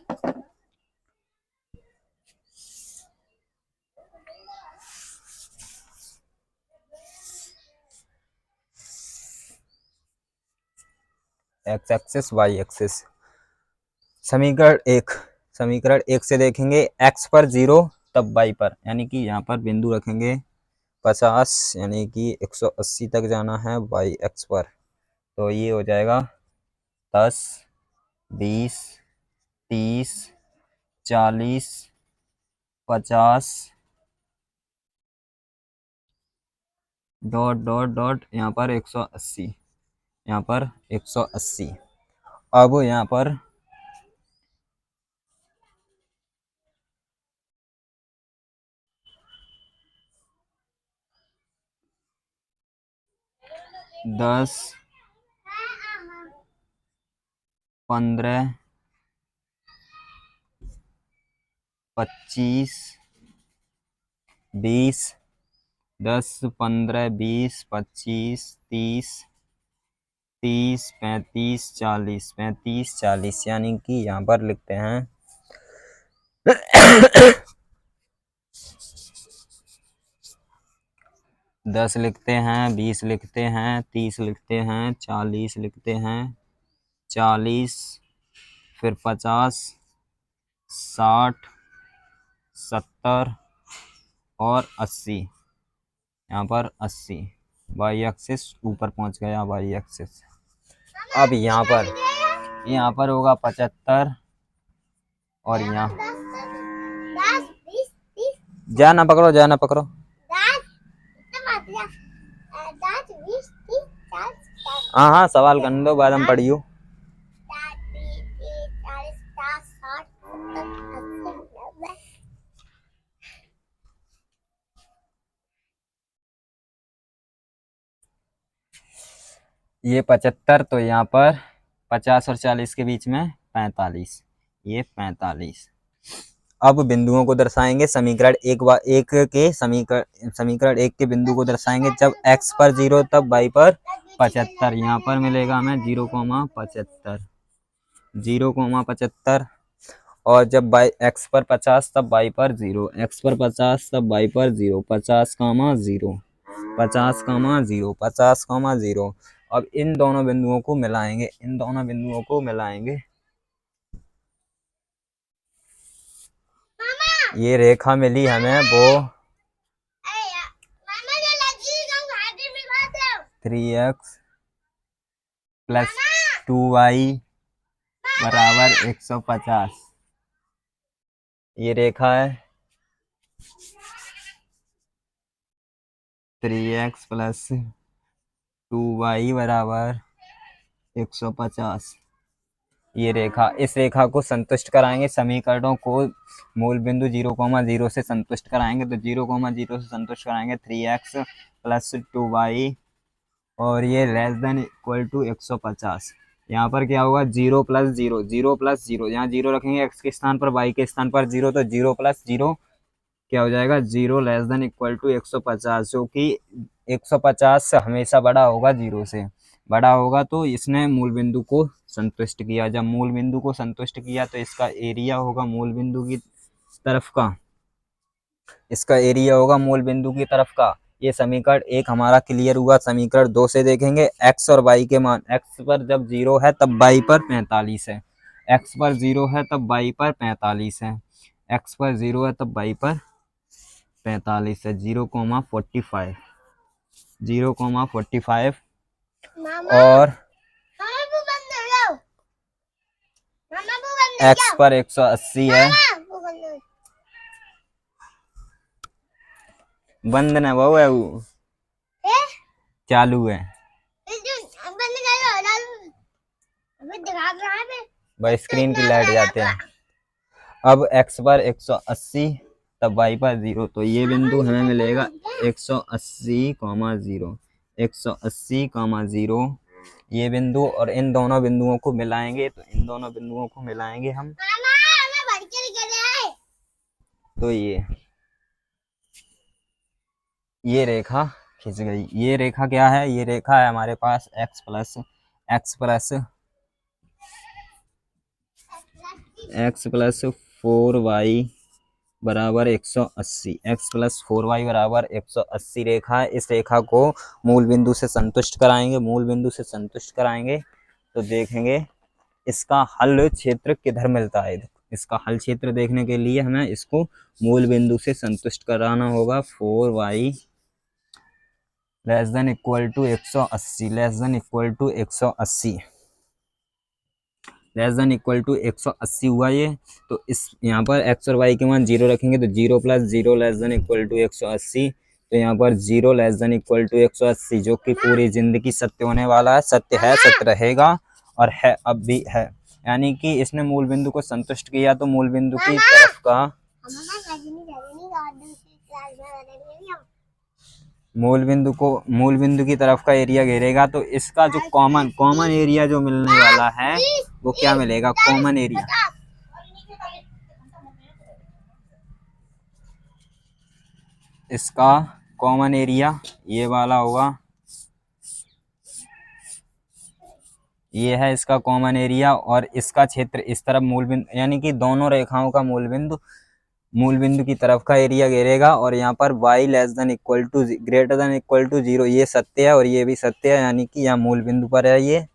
x एक्सिस y एक्सिस। समीकरण 1 से देखेंगे, x पर 0 तब y पर, यानी कि यहाँ पर बिंदु रखेंगे 50, यानी कि 180 तक जाना है y एक्स पर, तो ये हो जाएगा 10 20 30 40 50 डॉट डॉट डॉट, यहाँ पर 180, यहाँ पर 180। अब यहाँ पर दस 15 25 20, 10 15 20 25 30 30 35 40, 35 40, यानी कि यहाँ पर लिखते हैं 10 लिखते हैं, 20 लिखते हैं, 30 लिखते हैं, 40 लिखते हैं, 40 फिर 50 60 70 और 80, यहाँ पर 80, वाई एक्सिस ऊपर पहुँच गया, वाई एक्सिस। अब यहाँ पर होगा 75, और यहाँ जा ना पकड़ो। हाँ सवाल करने दो, बाद हम पढ़ियो। ये 75, तो यहाँ पर 50 और 40 के बीच में 45, ये 45। अब बिंदुओं को दर्शाएंगे। समीकरण एक के बिंदु को दर्शाएंगे। जब x पर 0 तब y पर 75, यहाँ पर मिलेगा हमें 0,75, 0,75, और जब x पर 50 तब y पर 0, x पर 50 तब y पर 0, 50,0, 50,0, 50,0। अब इन दोनों बिंदुओं को मिलाएंगे, ये रेखा मिली हमें वो 3x प्लस 2y बराबर 150, ये रेखा है 3x प्लस 2y बराबर 150। ये रेखा, इस रेखा को संतुष्ट कराएंगे, समीकरणों को मूल बिंदु 0,0 से संतुष्ट कराएंगे। तो 0,0 से संतुष्ट कराएंगे 3x प्लस 2y और ये लेस देन इक्वल टू 150। यहाँ पर क्या होगा 0 प्लस 0, 0 प्लस 0, यहाँ 0 रखेंगे x के स्थान पर, y के स्थान पर 0, तो 0 प्लस 0 क्या हो जाएगा 0 लेस देन इक्वल टू 150, जो कि 150 हमेशा बड़ा होगा 0 से, बड़ा होगा। तो इसने मूल बिंदु को संतुष्ट किया। जब मूल बिंदु को संतुष्ट किया तो इसका एरिया होगा मूल बिंदु की तरफ का, इसका एरिया होगा मूल बिंदु की तरफ का। ये समीकरण 1 हमारा क्लियर हुआ। समीकरण 2 से देखेंगे x और y के मान, x पर जब 0 है तब y पर 45 है, x पर 0 है तब y पर 45 है, x पर 0 है तब y पर 45 है। 0,45, 0,45 और x पर 180 है। बंद न वो है, वो चालू है भाई, स्क्रीन की लाइट जाते हैं। अब x पर 180 तब y पर 0, तो ये बिंदु हमें मिलेगा 180,0, 180,0 ये बिंदु, और इन दोनों बिंदुओं को मिलाएंगे। तो इन दोनों बिंदुओं को मिलाएंगे हम, तो ये रेखा खिंच गई। ये रेखा क्या है, ये रेखा है हमारे पास x प्लस 4y बराबर 180, x प्लस 4y बराबर 180 रेखा है। इस रेखा को मूल बिंदु से संतुष्ट कराएंगे, मूल बिंदु से संतुष्ट कराएंगे तो देखेंगे इसका हल क्षेत्र किधर मिलता है। इसका हल क्षेत्र देखने के लिए हमें इसको मूल बिंदु से संतुष्ट कराना होगा। 4y less than equal to 180, less than equal to 180, less than equal to 180 हुआ ये। तो इस यहाँ पर x और y के मान 0 रखेंगे, तो 0 plus 0 less than equal to 180, तो यहाँ पर 0 लेस देन इक्वल टू 180, जो कि पूरी जिंदगी सत्य होने वाला है, सत्य है, सत्य रहेगा और है, अब भी है। यानी कि इसने मूल बिंदु को संतुष्ट किया। तो मूल बिंदु की तरफ का, मूल बिंदु की तरफ का एरिया घेरेगा। तो इसका जो कॉमन एरिया जो मिलने वाला है वो क्या मिलेगा, कॉमन एरिया, इसका कॉमन एरिया ये वाला होगा, ये है इसका कॉमन एरिया। और इसका क्षेत्र इस तरफ मूल बिंदु, यानी कि दोनों रेखाओं का मूल बिंदु की तरफ का एरिया घेरेगा। और यहाँ पर y less than equal to greater than equal to 0, ये सत्य है और ये भी सत्य है, यानी कि यहाँ मूल बिंदु पर है ये।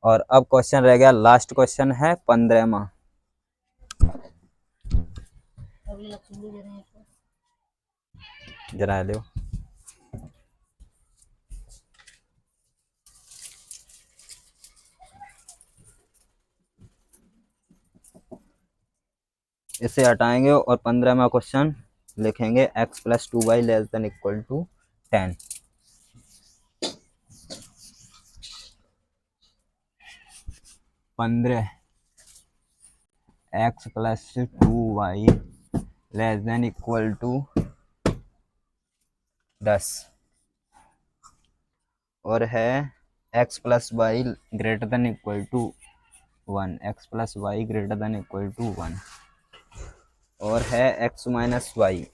और अब क्वेश्चन रह गया, लास्ट क्वेश्चन है 15वां। जरा लो, इसे हटाएंगे और 15वां क्वेश्चन लिखेंगे x plus 2y less than equal to 10। 15 x plus 2y less than equal to 10 और है x plus y greater than equal to 1, x plus y greater than equal to 1 और है x minus y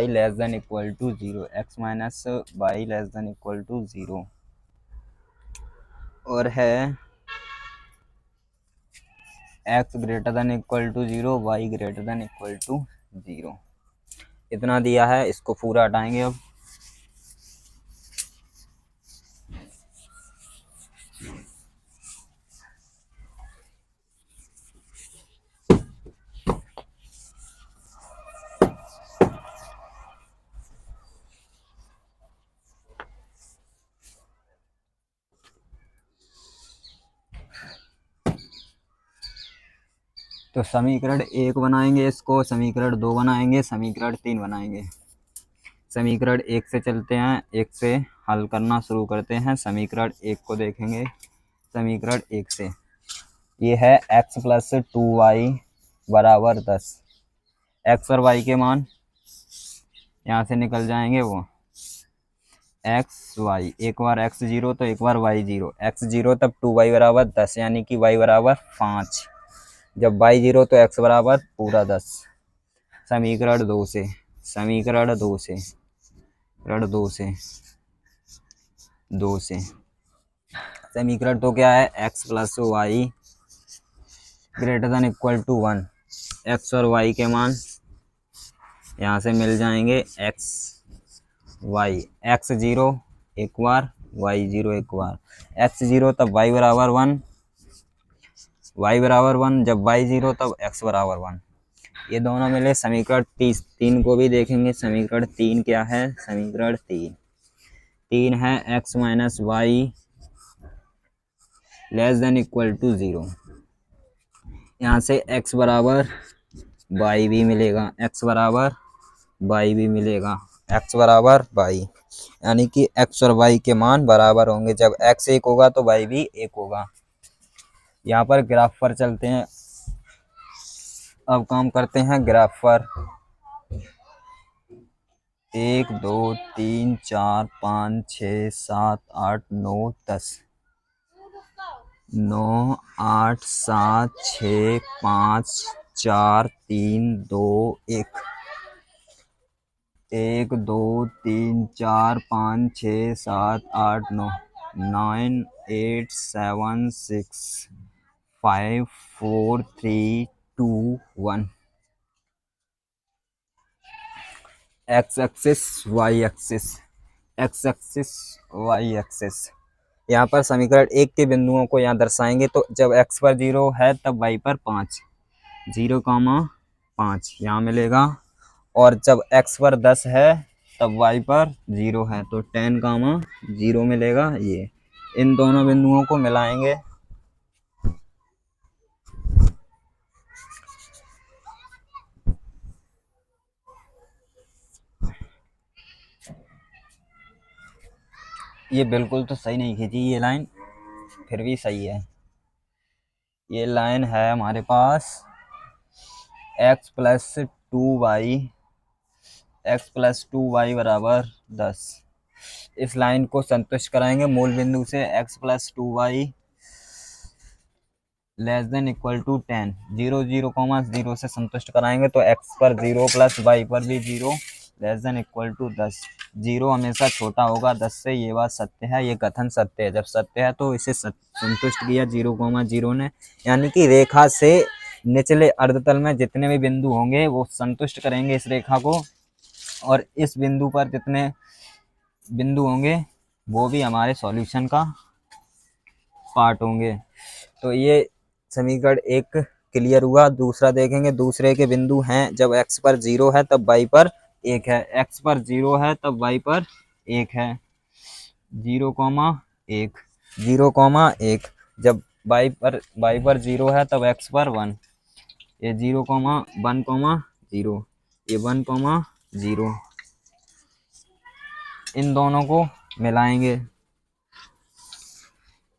less than equal to 0, x minus y less than equal to 0 और है x greater than equal to 0, y greater than equal to 0। इतना दिया है, इसको पूरा हटाएंगे अब। तो समीकरण 1 बनाएंगे इसको, समीकरण 2 बनाएंगे, समीकरण 3 बनाएंगे। समीकरण 1 से चलते हैं, 1 से हल करना शुरू करते हैं। समीकरण 1 को देखेंगे। समीकरण 1 से ये है x प्लस 2y बराबर 10। x और y के मान यहाँ से निकल जाएंगे। वो एक्स वाई, एक बार x 0 तो एक बार y 0। x 0 तब 2y बराबर 10 यानी कि y बराबर 5। जब y 0 तो x बराबर पूरा 10। समीकरण 2 से, समीकरण 2 से, समीकरण 2 से, 2 से समीकरण तो क्या है, x plus y greater than equal to 1। x और y के मान यहाँ से मिल जाएंगे। x y, x 0 एक बार, y 0 एक बार। x 0 तब y बराबर 1, y बराबर 1। जब y 0 तब x बराबर 1। ये दोनों मिले। समीकरण 3 को भी देखेंगे। समीकरण 3 क्या है, समीकरण 3 है x minus y less than equal to 0। यहाँ से x बराबर y भी मिलेगा, x बराबर y भी मिलेगा, x बराबर y, यानी कि x और y के मान बराबर होंगे। जब x 1 होगा तो y भी 1 होगा। यहाँ पर ग्राफ पर चलते हैं। अब काम करते हैं ग्राफ पर। 1 2 3 4 5 6 7 8 9 10, 9 8 7 6 5 4 3 2 1, 1 2 3 4 5 6 7 8 9, 9 8 7 6 5 4 3 2 1। X axis y axis, x axis y axis. यहाँ पर समीकरण 1 के बिंदुओं को यहाँ दर्शाएंगे। तो जब x पर 0 है तब y पर 5, 0,5 यहाँ मिलेगा। और जब x पर 10 है तब y पर 0 है तो 10,0 मिलेगा। ये इन दोनों बिंदुओं को मिलाएंगे। ये बिल्कुल तो सही नहीं खींची ये लाइन, फिर भी सही है। ये लाइन है हमारे पास x plus 2y, x plus 2y बराबर 10। इस लाइन को संतुष्ट कराएंगे मूल बिंदु से। x plus 2y less than equal to 10, 0 0 0 से संतुष्ट कराएंगे तो x पर 0 प्लस y पर भी 0 लेस देन इक्वल टू 10। 0 हमेशा छोटा होगा 10 से, ये बात सत्य है, ये कथन सत्य है। जब सत्य है तो इसे संतुष्ट किया 0, 0 ने, यानी कि रेखा से निचले अर्धतल में जितने भी बिंदु होंगे वो संतुष्ट करेंगे इस रेखा को, और इस बिंदु पर जितने बिंदु होंगे वो भी हमारे सॉल्यूशन का पार्ट होंगे। तो ये समीकरण 1 क्लियर हुआ। दूसरा देखेंगे। दूसरे के बिंदु हैं जब x पर 0 है तब y पर 1 है, x पर 0 है तब y पर 1 है, 0, 1, 0, 1। जब y पर 0 है तब x पर 1, ये 0, 1, 0, ये 1, 0। इन दोनों को मिलाएंगे।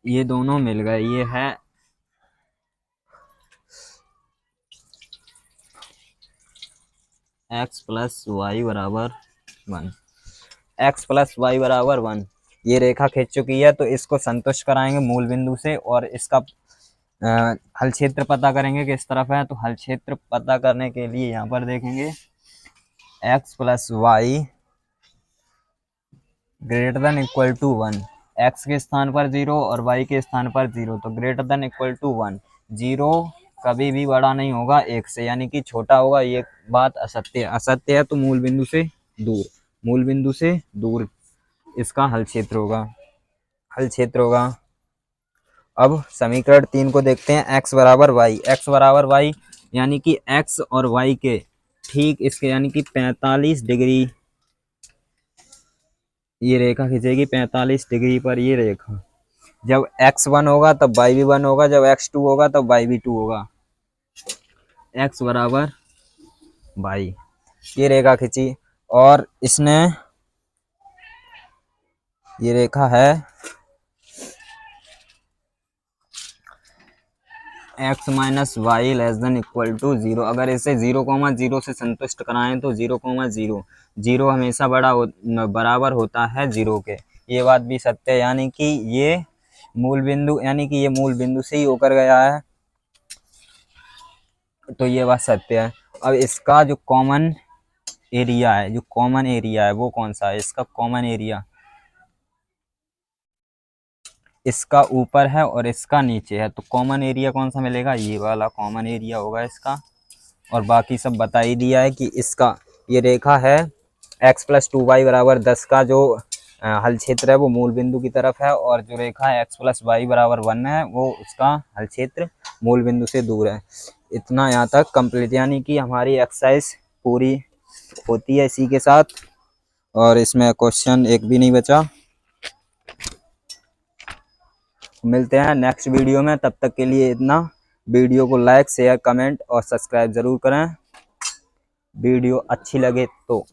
ये दोनों मिल गए। ये है x प्लस वाई बराबर 1, x प्लस वाई बराबर 1। ये रेखा खींच चुकी है तो इसको संतुष्ट कराएंगे मूल बिंदु से, और इसका हल क्षेत्र पता करेंगे किस तरफ है। तो हल क्षेत्र पता करने के लिए यहाँ पर देखेंगे x plus y greater than equal to 1। x के स्थान पर 0 और y के स्थान पर 0, तो ग्रेटर देन इक्वल टू 1। 0 कभी भी बड़ा नहीं होगा 1 से, यानी कि छोटा होगा। ये बात असत्य है। असत्य है तो मूल बिंदु से दूर, मूल बिंदु से दूर इसका हल क्षेत्र होगा, हल क्षेत्र होगा। अब समीकरण 3 को देखते हैं। x बराबर वाई, x बराबर वाई यानी कि x और y के ठीक इसके यानी कि 45 डिग्री ये रेखा खींचेगी 45 डिग्री पर। ये रेखा जब x 1 होगा तब y भी 1 होगा, जब x 2 होगा तब y भी 2 होगा। x बराबर y, ये रेखा खींची। और इसने ये रेखा है x minus y less than equal to 0। अगर इसे 0,0 से संतुष्ट कराएं तो 0,0 0 हमेशा बराबर होता है 0 के। ये बात भी सत्य है, यानी कि ये मूल बिंदु से ही होकर गया है, तो ये बात सत्य है। अब इसका जो कॉमन एरिया है वो कौन सा है? इसका कॉमन एरिया इसका ऊपर है और इसका नीचे है, तो कॉमन एरिया कौन सा मिलेगा? ये वाला कॉमन एरिया होगा इसका। और बाकी सब बता ही दिया है कि इसका ये रेखा है x प्लस 2y बराबर 10 का जो हल क्षेत्र है वो मूल बिंदु की तरफ है, और जो रेखा है x प्लस वाई बराबर 1 है वो उसका हल क्षेत्र मूल बिंदु से दूर है। इतना यहाँ तक कंप्लीट, यानी कि हमारी एक्सरसाइज पूरी होती है इसी के साथ। और इसमें क्वेश्चन एक भी नहीं बचा। मिलते हैं नेक्स्ट वीडियो में, तब तक के लिए इतना। वीडियो को लाइक शेयर कमेंट और सब्सक्राइब ज़रूर करें। वीडियो अच्छी लगे तो